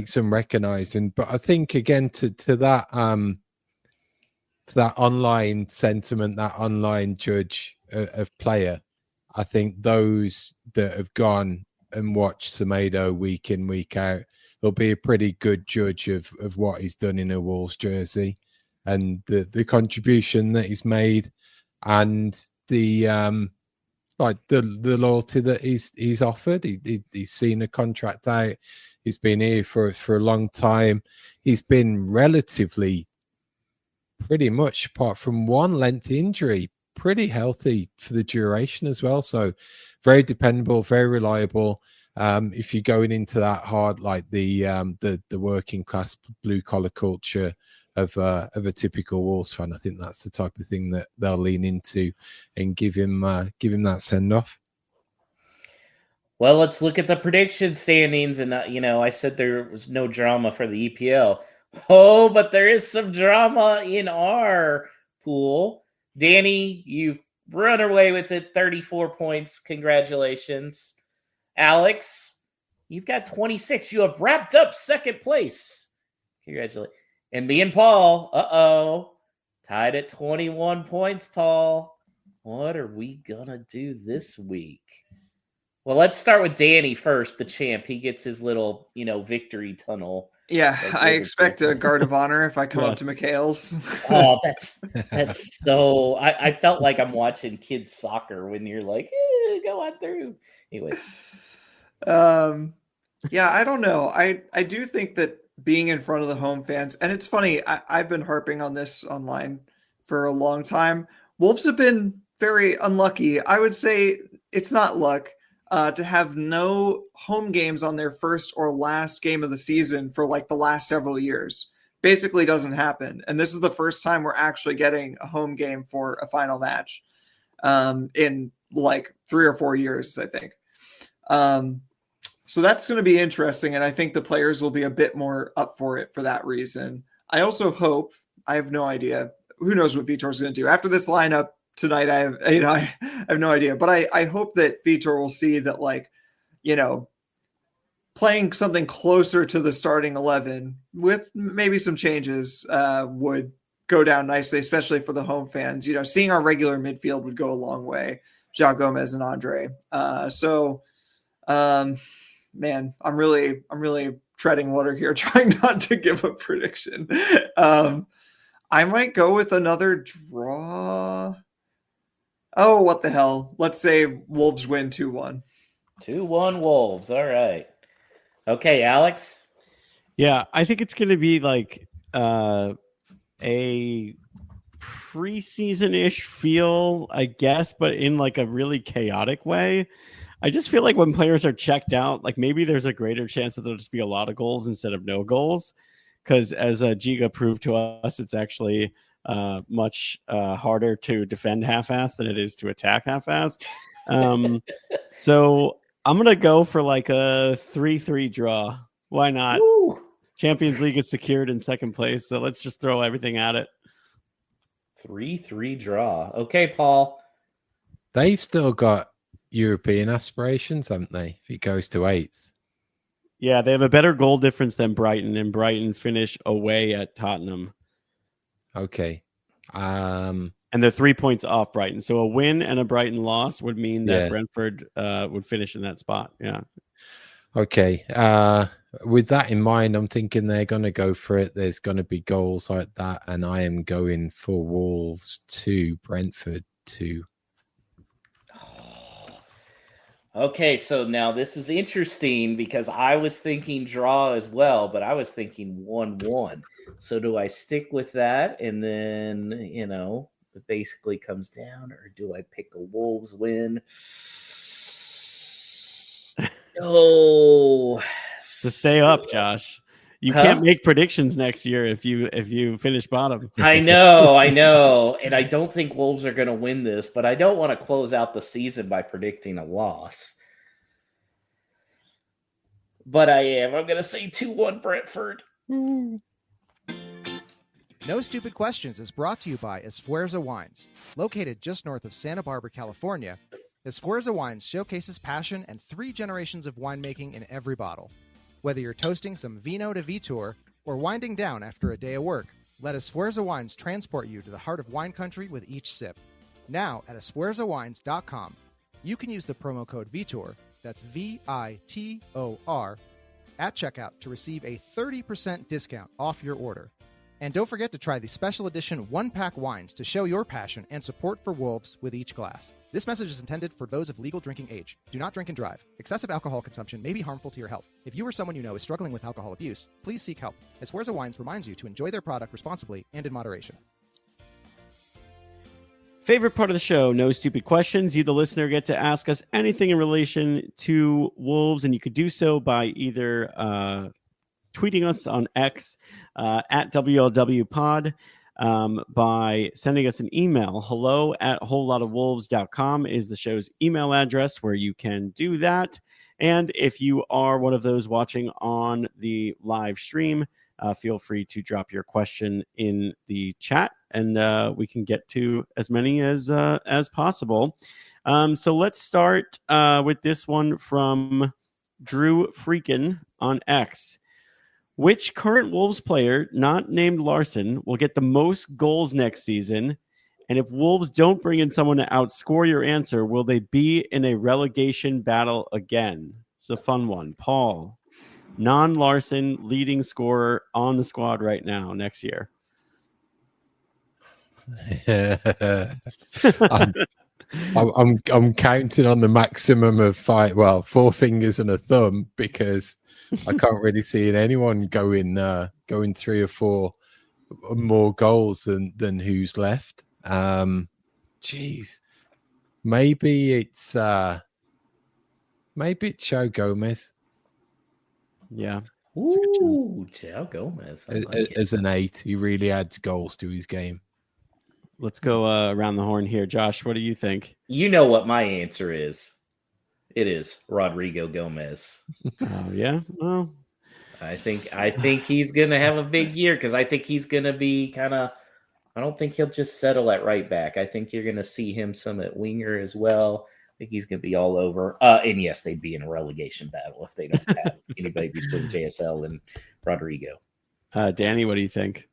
some recognizing, but I think again to that online sentiment, that online judge of player, I think those that have gone and watched Semedo week in, week out, he'll be a pretty good judge of what he's done in a Wolves jersey and the contribution that he's made, and the loyalty that he's offered. He's seen a contract out. He's been here for a long time. He's been relatively, pretty much apart from one lengthy injury, pretty healthy for the duration as well. So very dependable, very reliable. if you're going into that hard, like the working class blue collar culture of a typical Wolves fan, I think that's the type of thing that they'll lean into and give him that send off. Well, let's look at the prediction standings. And, I said there was no drama for the EPL. Oh, but there is some drama in our pool. Danny, you've run away with it. 34 points. Congratulations. Alex, you've got 26. You have wrapped up second place. Congratulations. And me and Paul, tied at 21 points, Paul. What are we going to do this week? Well, let's start with Danny first, the champ. He gets his little, victory tunnel. Yeah, I expect a guard of honor if I come up to McHale's. Oh, that's so... I felt like I'm watching kids soccer when you're like, go on through. Anyways. Yeah, I don't know. I do think that being in front of the home fans, and it's funny, I've been harping on this online for a long time. Wolves have been very unlucky. I would say it's not luck. To have no home games on their first or last game of the season for like the last several years basically doesn't happen. And this is the first time we're actually getting a home game for a final match in like 3 or 4 years, I think. So that's going to be interesting. And I think the players will be a bit more up for it for that reason. I also hope, I have no idea, who knows what Vitor's going to do after this lineup tonight. I have no idea, but I hope that Vitor will see that, like, playing something closer to the starting 11 with maybe some changes would go down nicely, especially for the home fans. Seeing our regular midfield would go a long way. João Gomez and Andre. Man, I'm really treading water here, trying not to give a prediction. I might go with another draw. Oh, what the hell? Let's say Wolves win 2-1. 2-1 Wolves. All right. Okay, Alex? Yeah, I think it's going to be like a preseason-ish feel, I guess, but in like a really chaotic way. I just feel like when players are checked out, like maybe there's a greater chance that there'll just be a lot of goals instead of no goals. Because as Giga proved to us, it's actually much harder to defend half-assed than it is to attack half-assed. So I'm going to go for like a 3-3 draw. Why not? Woo! Champions League is secured in second place, so let's just throw everything at it. 3-3 draw. Okay, Paul. They've still got European aspirations, haven't they? If it goes to 8th. Yeah, they have a better goal difference than Brighton, and Brighton finish away at Tottenham. Okay. And they're 3 points off Brighton. So a win and a Brighton loss would mean that Brentford would finish in that spot. Yeah. Okay. With that in mind, I'm thinking they're going to go for it. There's going to be goals like that. And I am going for Wolves 2, Brentford 2. Okay, so now this is interesting because I was thinking draw as well, but I was thinking 1-1. So do I stick with that and then, it basically comes down, or do I pick a Wolves win? Oh, to stay up, Josh. You can't make predictions next year if you finish bottom. I know. And I don't think Wolves are going to win this, but I don't want to close out the season by predicting a loss. But I am. I'm going to say 2-1 Brentford. No Stupid Questions is brought to you by Esfuerzo Wines. Located just north of Santa Barbara, California, Esfuerzo Wines showcases passion and 3 generations of winemaking in every bottle. Whether you're toasting some Vino de Vitor or winding down after a day of work, let Esfuerzo Wines transport you to the heart of wine country with each sip. Now at esfuerzowines.com, you can use the promo code Vitor, that's VITOR, at checkout to receive a 30% discount off your order. And don't forget to try the special edition 1-pack wines to show your passion and support for Wolves with each glass. This message is intended for those of legal drinking age. Do not drink and drive. Excessive alcohol consumption may be harmful to your health. If you or someone you know is struggling with alcohol abuse, please seek help. Esfuerzo Wines reminds you to enjoy their product responsibly and in moderation. Favorite part of the show, no stupid questions. You, the listener, get to ask us anything in relation to Wolves, and you could do so by either tweeting us on X at WLWpod, by sending us an email. hello@wholelotofwolves.com is the show's email address where you can do that. And if you are one of those watching on the live stream, feel free to drop your question in the chat, and we can get to as many as possible. So let's start with this one from Drew Freakin on X. Which current Wolves player, not named Larsen, will get the most goals next season? And if Wolves don't bring in someone to outscore your answer, will they be in a relegation battle again? It's a fun one. Paul, non-Larsen leading scorer on the squad right now next year. I'm counting on the maximum of 4 fingers and a thumb, because I can't really see anyone going 3 or 4 more goals than who's left. Maybe it's Joe Gomez. Yeah. Ooh, Joe Gomez. I like As an 8, he really adds goals to his game. Let's go around the horn here. Josh, what do you think? You know what my answer is. It is Rodrigo Gomez. Oh, yeah? Well, I think he's going to have a big year, because I think he's going to be I don't think he'll just settle at right back. I think you're going to see him some at winger as well. I think he's going to be all over. And yes, they'd be in a relegation battle if they don't have anybody between JSL and Rodrigo. Danny, what do you think?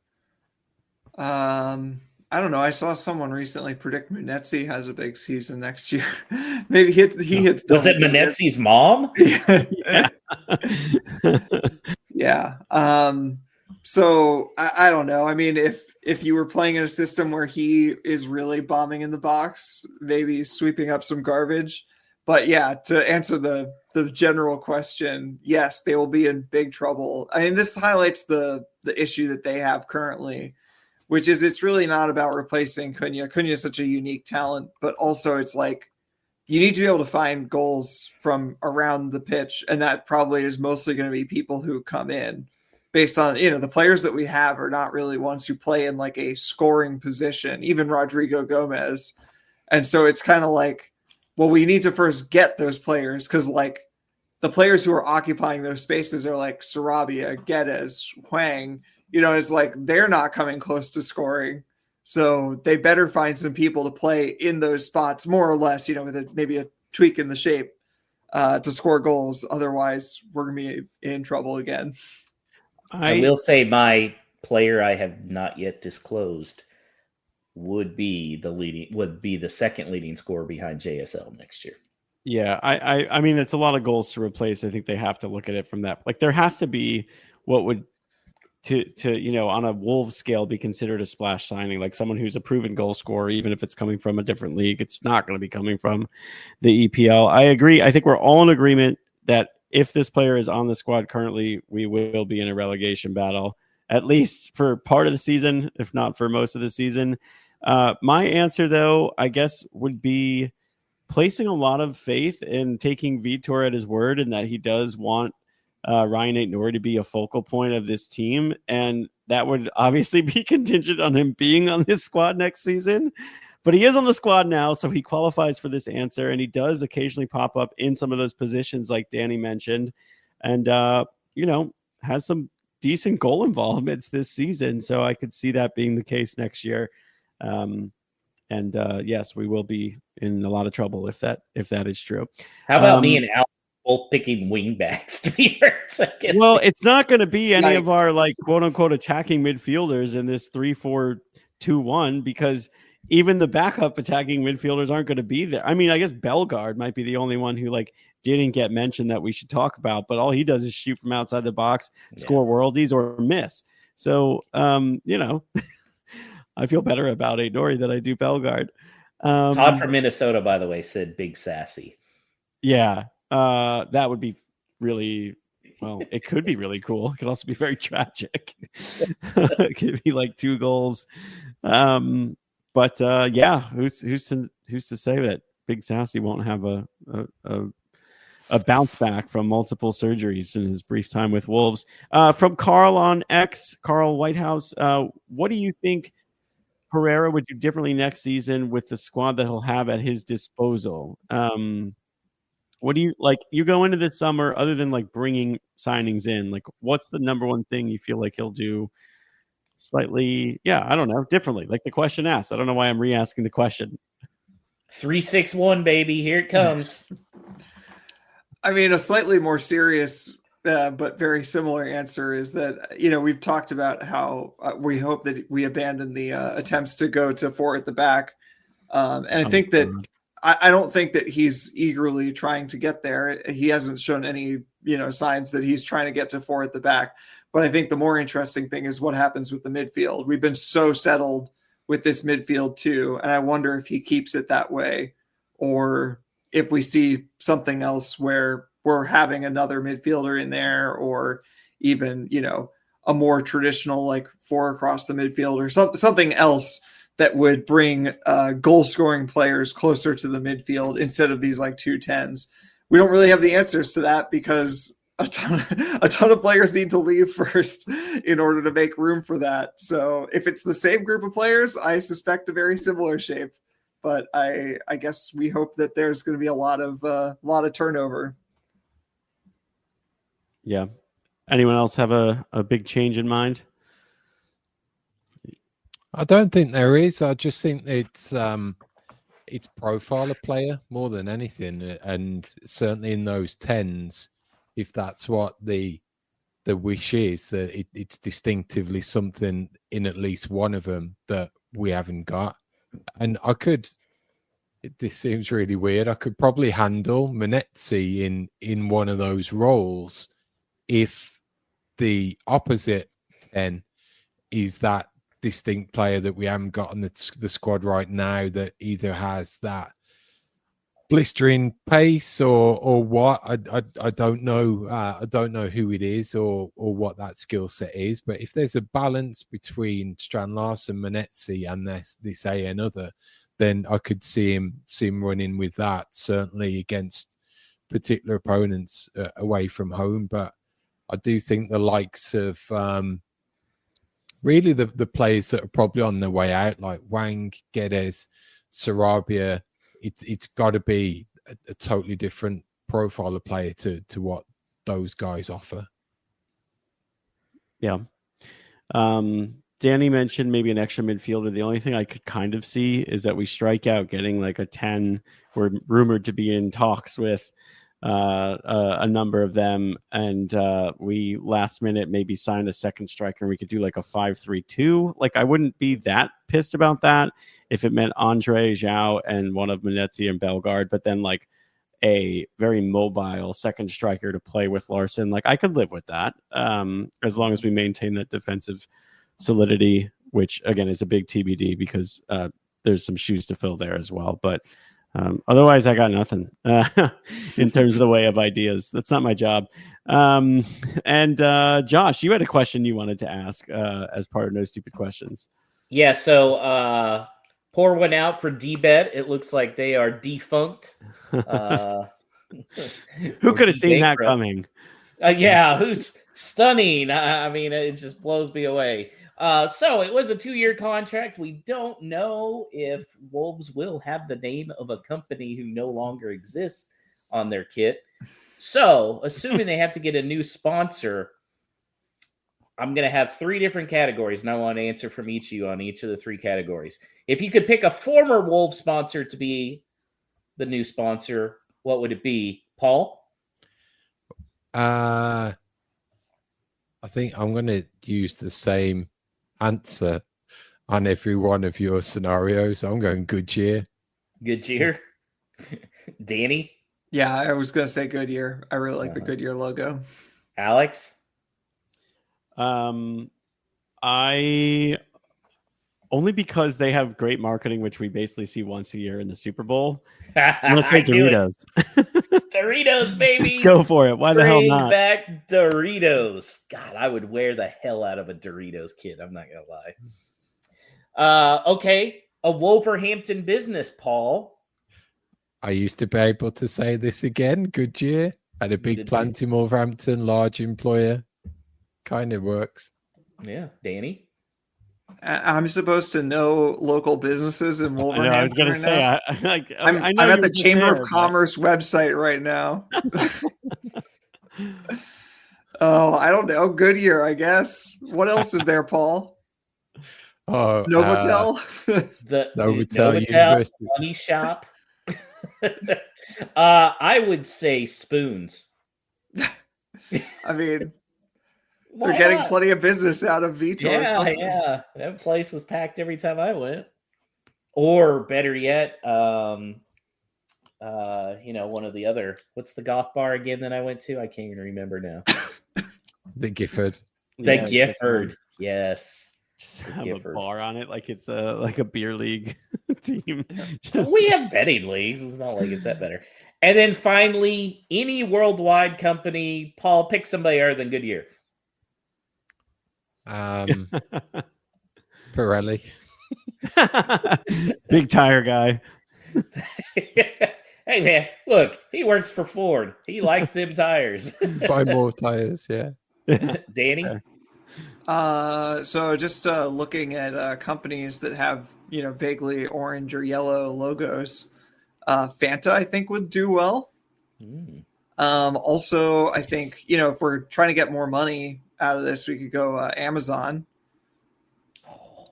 I don't know. I saw someone recently predict Munetzi has a big season next year. Maybe he hits. Was it Munetzi's mom? Yeah. Yeah. So I don't know. I mean, if you were playing in a system where he is really bombing in the box, maybe sweeping up some garbage. But yeah, to answer the general question, yes, they will be in big trouble. I mean, this highlights the issue that they have currently, which is it's really not about replacing Cunha. Cunha is such a unique talent, but also it's like you need to be able to find goals from around the pitch, and that probably is mostly going to be people who come in based on, the players that we have are not really ones who play in like a scoring position, even Rodrigo Gomez. And so it's kind of like, well, we need to first get those players, because like the players who are occupying those spaces are like Sarabia, Guedes, Hwang. It's like they're not coming close to scoring. So they better find some people to play in those spots, more or less, with maybe a tweak in the shape to score goals. Otherwise, we're going to be in trouble again. I will say my player I have not yet disclosed would be the second leading scorer behind JSL next year. Yeah, I mean, it's a lot of goals to replace. I think they have to look at it from that. Like, there has to be what would to on a Wolves scale be considered a splash signing, like someone who's a proven goal scorer, even if it's coming from a different league. It's not going to be coming from the EPL. I agree. I think we're all in agreement that if this player is on the squad currently, we will be in a relegation battle, at least for part of the season, if not for most of the season. My answer, though, I guess, would be placing a lot of faith in taking Vitor at his word, and that he does want Ryan Aït-Nouri to be a focal point of this team. And that would obviously be contingent on him being on this squad next season. But he is on the squad now, so he qualifies for this answer. And he does occasionally pop up in some of those positions like Danny mentioned. And, has some decent goal involvements this season. So I could see that being the case next year. Yes, we will be in a lot of trouble if that is true. How about me and Al both picking wingbacks to be our second? Well, it's not going to be any of our like quote unquote attacking midfielders in this 3-4-2-1, because even the backup attacking midfielders aren't going to be there. I mean, I guess Bellegarde might be the only one who like didn't get mentioned that we should talk about, but all he does is shoot from outside the box, score worldies or miss. So, I feel better about Aït-Nouri than I do Bellegarde. Todd from Minnesota, by the way, said big sassy. Yeah, that would be really, well, it could be really cool. It could also be very tragic. It could be like 2 goals. But yeah, who's to say that Big Sassy won't have a bounce back from multiple surgeries in his brief time with Wolves? From Carl on X, Carl Whitehouse, what do you think Pereira would do differently next season with the squad that he'll have at his disposal? What do you like? You go into this summer, other than like bringing signings in, like what's the number one thing you feel like he'll do slightly? Yeah, I don't know, differently. Like the question asked. I don't know why I'm re-asking the question. 3-6-1, baby. Here it comes. I mean, a slightly more serious but very similar answer is that, we've talked about how we hope that we abandon the attempts to go to 4 at the back. And I think that I don't think that he's eagerly trying to get there. He hasn't shown any, signs that he's trying to get to 4 at the back. But I think the more interesting thing is what happens with the midfield. We've been so settled with this midfield too. And I wonder if he keeps it that way, or if we see something else where we're having another midfielder in there, or even, a more traditional, like 4 across the midfield, or something else that would bring goal scoring players closer to the midfield instead of these like 2-10s. We don't really have the answers to that because a ton of players need to leave first in order to make room for that. So if it's the same group of players, I suspect a very similar shape. But I guess we hope that there's going to be a lot of turnover. Yeah. Anyone else have a big change in mind? I don't think there is. I just think it's profile of player more than anything, and certainly in those 10s, if that's what the wish is, that it's distinctively something in at least one of them that we haven't got. And this seems really weird, I could probably handle Molineux in one of those roles if the opposite 10 is that distinct player that we haven't got on the squad right now, that either has that blistering pace or what. I don't know. I don't know who it is or what that skill set is. But if there's a balance between Strand-Larsen, Molineux, and this another, then I could see him running with that, certainly against particular opponents away from home. But I do think the likes of really the players that are probably on their way out, like Wang, Guedes, Sarabia, it's got to be a totally different profile of player to what those guys offer. Yeah. Danny mentioned maybe an extra midfielder. The only thing I could kind of see is that we strike out getting like a 10. We're rumored to be in talks with a number of them, and we last minute maybe sign a second striker, and we could do like a 5-3-2. Like, I wouldn't be that pissed about that if it meant Andre, Zhao, and one of Molineux and Bellegarde, but then like a very mobile second striker to play with Larsen. Like, I could live with that, as long as we maintain that defensive solidity, which again is a big TBD because there's some shoes to fill there as well. But otherwise, I got nothing in terms of the way of ideas. That's not my job. And Josh, you had a question you wanted to ask as part of No Stupid Questions. Yeah, so pour one out for D-Bet. It looks like they are defunct. Who could have seen that coming? Yeah, who's stunning. I mean, it just blows me away. So it was a 2-year contract. We don't know if Wolves will have the name of a company who no longer exists on their kit. So assuming they have to get a new sponsor, I'm going to have 3 different categories, and I want to answer from each of you on each of the 3 categories. If you could pick a former Wolves sponsor to be the new sponsor, what would it be? Paul? I think I'm going to use the same answer on every one of your scenarios. I'm going Goodyear. Goodyear? Danny? Yeah, I was going to say Goodyear. I really like the Goodyear logo. Alex? I only because they have great marketing, which we basically see once a year in the Super Bowl. Let's say Doritos. Doritos, baby. Go for it. Why the hell not? Bring back Doritos. God, I would wear the hell out of a Doritos kid. I'm not gonna lie. Okay. a Wolverhampton business, Paul. I used to be able to say this again. Goodyear had a big plant in Wolverhampton, large employer. Kind of works. Yeah, Danny. I'm supposed to know local businesses in Wolverhampton. I was going to say, I'm at the Chamber of Commerce website right now. Oh, I don't know. Goodyear, I guess. What else is there, Paul? Oh, Novotel. The Novotel University Money Shop. I would say Spoons. I mean, Why they're getting not? plenty of business out of Vitor. Yeah. That place was packed every time I went. Or better yet, one of the other. What's the goth bar again that I went to? I can't even remember now. The Gifford. The Gifford. Yes. Just have a bar on it like it's a beer league team. We have betting leagues. It's not like it's that better. And then finally, any worldwide company. Paul, pick somebody other than Goodyear. Pirelli. Big tire guy. Hey man, look, he works for Ford. He likes them tires. Buy more tires, yeah. Danny? So just looking at companies that have, vaguely orange or yellow logos, Fanta, I think, would do well. Also, I think, if we're trying to get more money out of this, we could go Amazon. Oh,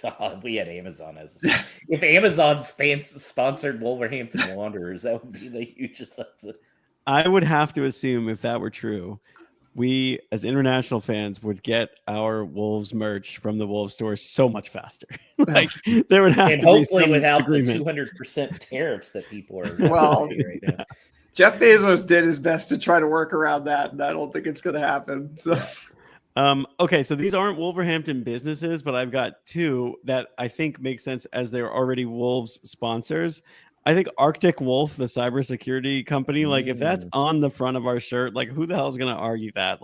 God, we had Amazon if Amazon sponsored Wolverhampton Wanderers, that would be the hugest. I would have to assume if that were true, we as international fans would get our Wolves merch from the Wolves store so much faster. There would have and to hopefully be without agreement. the 200% tariffs that people are right now. Jeff Bezos did his best to try to work around that, and I don't think it's going to happen. So. Okay, so these aren't Wolverhampton businesses, but I've got two that I think make sense as they're already Wolves sponsors. I think Arctic Wolf, the cybersecurity company, if that's on the front of our shirt, who the hell is going to argue that?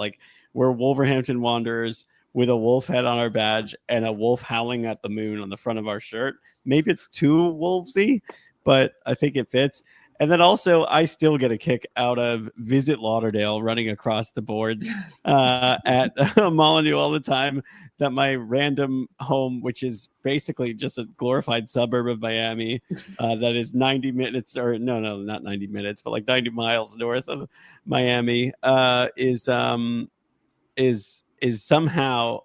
We're Wolverhampton Wanderers with a wolf head on our badge and a wolf howling at the moon on the front of our shirt. Maybe it's too wolvesy, but I think it fits. And then also, I still get a kick out of Visit Lauderdale running across the boards at Molineux all the time. That my random home, which is basically just a glorified suburb of Miami, that is 90 minutes, or no, not 90 minutes, but 90 miles north of Miami, is somehow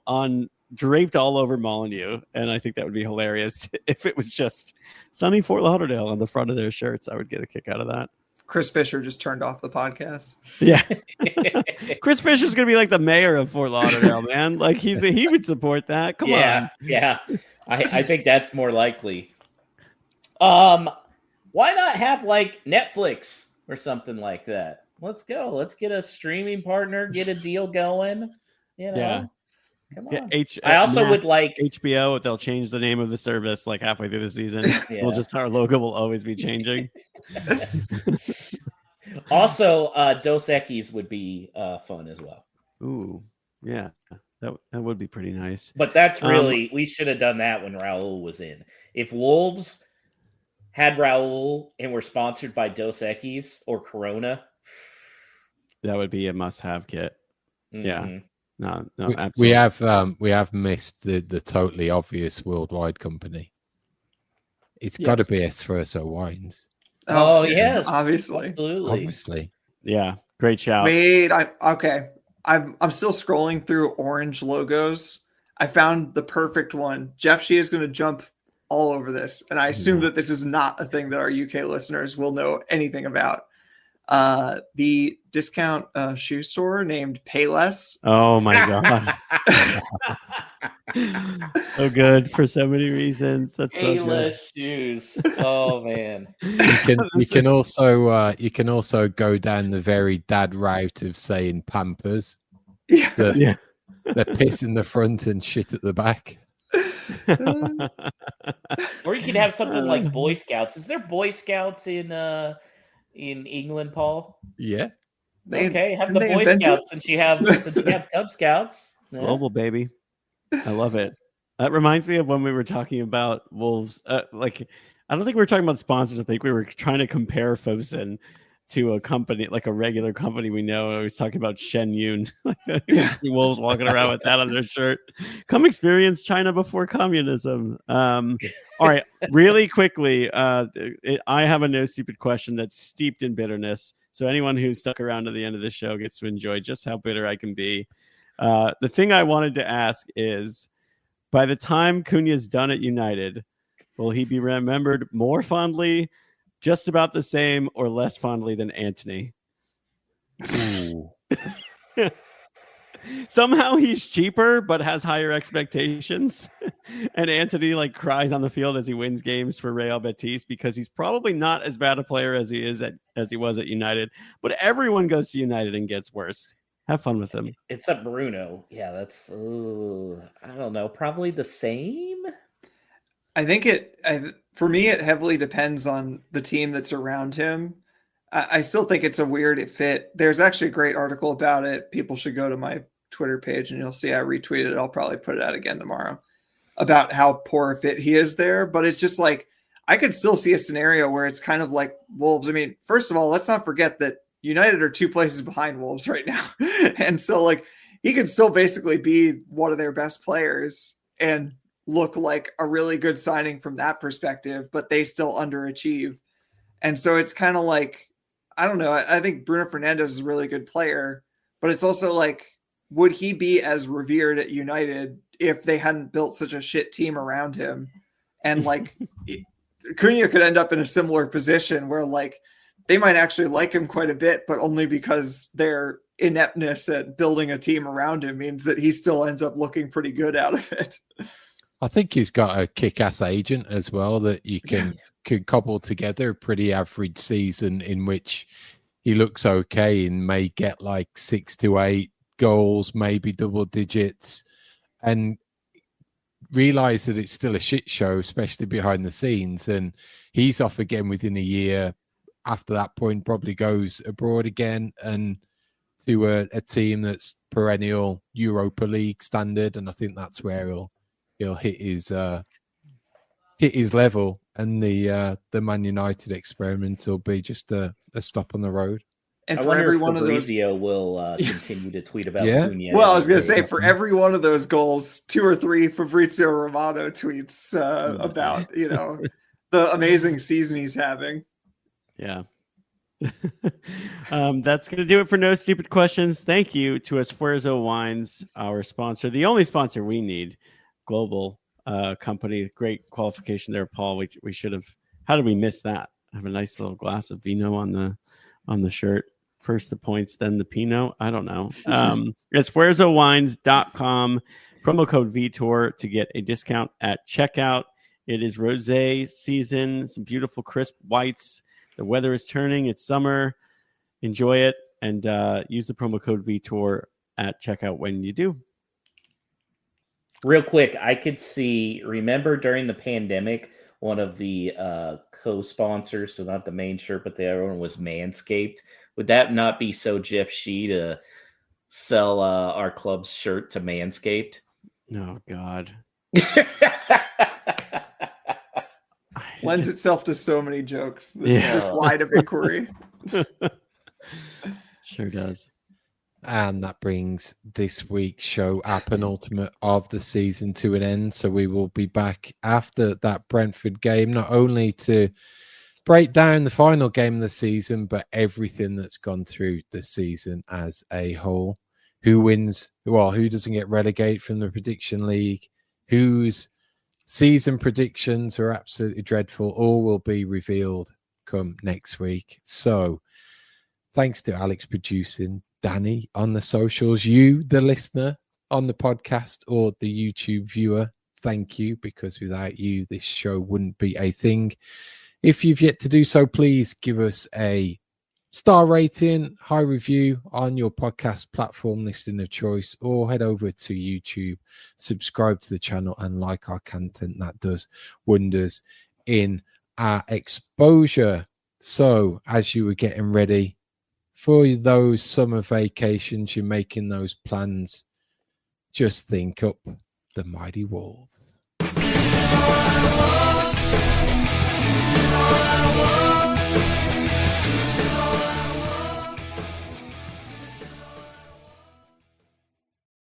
draped all over Molineux, and I think that would be hilarious if it was just sunny Fort Lauderdale on the front of their shirts. I would get a kick out of that. Chris Fisher just turned off the podcast. Yeah. Chris Fisher's gonna be the mayor of Fort Lauderdale, man. He would support that. Come on. Yeah. I think that's more likely. Why not have Netflix or something like that? Let's go. Let's get a streaming partner, get a deal going. Yeah. Come on. I also would like HBO. They'll change the name of the service halfway through the season. Our logo will always be changing. Also, Dos Equis would be fun as well. Ooh, yeah, that would be pretty nice. But that's really we should have done that when Raul was in. If Wolves had Raul and were sponsored by Dos Equis or Corona, that would be a must-have kit. Mm-hmm. Yeah. No, absolutely. We have missed the totally obvious worldwide company. It's got to be Espresso Wines. Oh yes, obviously, obviously. Yeah, great shout. Wait, I'm still scrolling through orange logos. I found the perfect one. Jeff Shea is going to jump all over this, and I assume that this is not a thing that our UK listeners will know anything about. The discount shoe store named Payless. Oh my god. So good for so many reasons. That's Payless shoes. Oh man. You can also go down the very dad route of saying Pampers. Yeah. The piss in the front and shit at the back. Or you could have something like Boy Scouts. Is there Boy Scouts in England, Paul? Yeah. Okay, have the Boy Scouts since you have Cub Scouts. Global, baby. I love it. That reminds me of when we were talking about Wolves. I don't think we were talking about sponsors. I think we were trying to compare Fosun to a company, like a regular company we know. I was talking about Shen Yun. Yeah. See Wolves walking around with that on their shirt. Come experience China before communism. All right, really quickly, I have a no stupid question that's steeped in bitterness. So anyone who stuck around to the end of the show gets to enjoy just how bitter I can be. The thing I wanted to ask is, by the time Cunha's done at United, will he be remembered more fondly, just about the same, or less fondly than Antony? Somehow he's cheaper, but has higher expectations. And Antony like cries on the field as he wins games for Real Betis because he's probably not as bad a player as he was at United. But everyone goes to United and gets worse. Have fun with him. It's a Bruno. Yeah, that's I don't know, probably the same. I think for me, it heavily depends on the team that's around him. I still think it's a weird fit. There's actually a great article about it. People should go to my Twitter page and you'll see I retweeted it. I'll probably put it out again tomorrow about how poor a fit he is there. But it's just like, I could still see a scenario where it's kind of like Wolves. I mean, first of all, let's not forget that United are 2 places behind Wolves right now. And so like he could still basically be one of their best players and look like a really good signing from that perspective, but they still underachieve. And so it's kind of like, I don't know. I think Bruno Fernandes is a really good player, but it's also like, would he be as revered at United if they hadn't built such a shit team around him? And like Cunha could end up in a similar position where like they might actually like him quite a bit, but only because their ineptness at building a team around him means that he still ends up looking pretty good out of it. I think he's got a kick-ass agent as well that you can cobble together a pretty average season in which he looks okay and may get like 6 to 8 goals, maybe double digits, and realize that it's still a shit show, especially behind the scenes. And he's off again within a year. After that point, probably goes abroad again and to a team that's perennial Europa League standard. And I think that's where he'll hit his level, and the Man United experiment will be just a stop on the road. And I for wonder every if one of those, Fabrizio will continue to tweet about Yeah. Cunha. well, I was going to say, for every one of those goals, 2 or 3 Fabrizio Romano tweets about, the amazing season he's having. Yeah. That's going to do it for No Stupid Questions. Thank you to Esfuerzo Wines, our sponsor, the only sponsor we need, global company. Great qualification there, Paul. We should have. How did we miss that? I have a nice little glass of vino on the shirt. First the points, then the Pinot. I don't know. Esfuerzowines.com. Promo code Vitor to get a discount at checkout. It is rosé season. Some beautiful crisp whites. The weather is turning. It's summer. Enjoy it and use the promo code Vitor at checkout when you do. Real quick, I could see, remember during the pandemic, one of the co-sponsors, so not the main shirt, but the other one was Manscaped. Would that not be so Jeff Shee to sell our club's shirt to Manscaped? Oh, God. Lends itself to so many jokes, this line of inquiry. Sure does. And that brings this week's show, our penultimate of the season, to an end. So we will be back after that Brentford game, not only to break down the final game of the season, but everything that's gone through the season as a whole. Who wins? Well, who doesn't get relegated from the prediction league? Whose season predictions are absolutely dreadful? All will be revealed come next week. So thanks to Alex producing, Danny on the socials, you, the listener on the podcast or the YouTube viewer, thank you, because without you, this show wouldn't be a thing. If you've yet to do so, please give us a star rating, high review on your podcast platform listing of choice, or head over to YouTube, subscribe to the channel and like our content. That does wonders in our exposure. So as you were getting ready for those summer vacations, you're making those plans, just think up the mighty Wolves.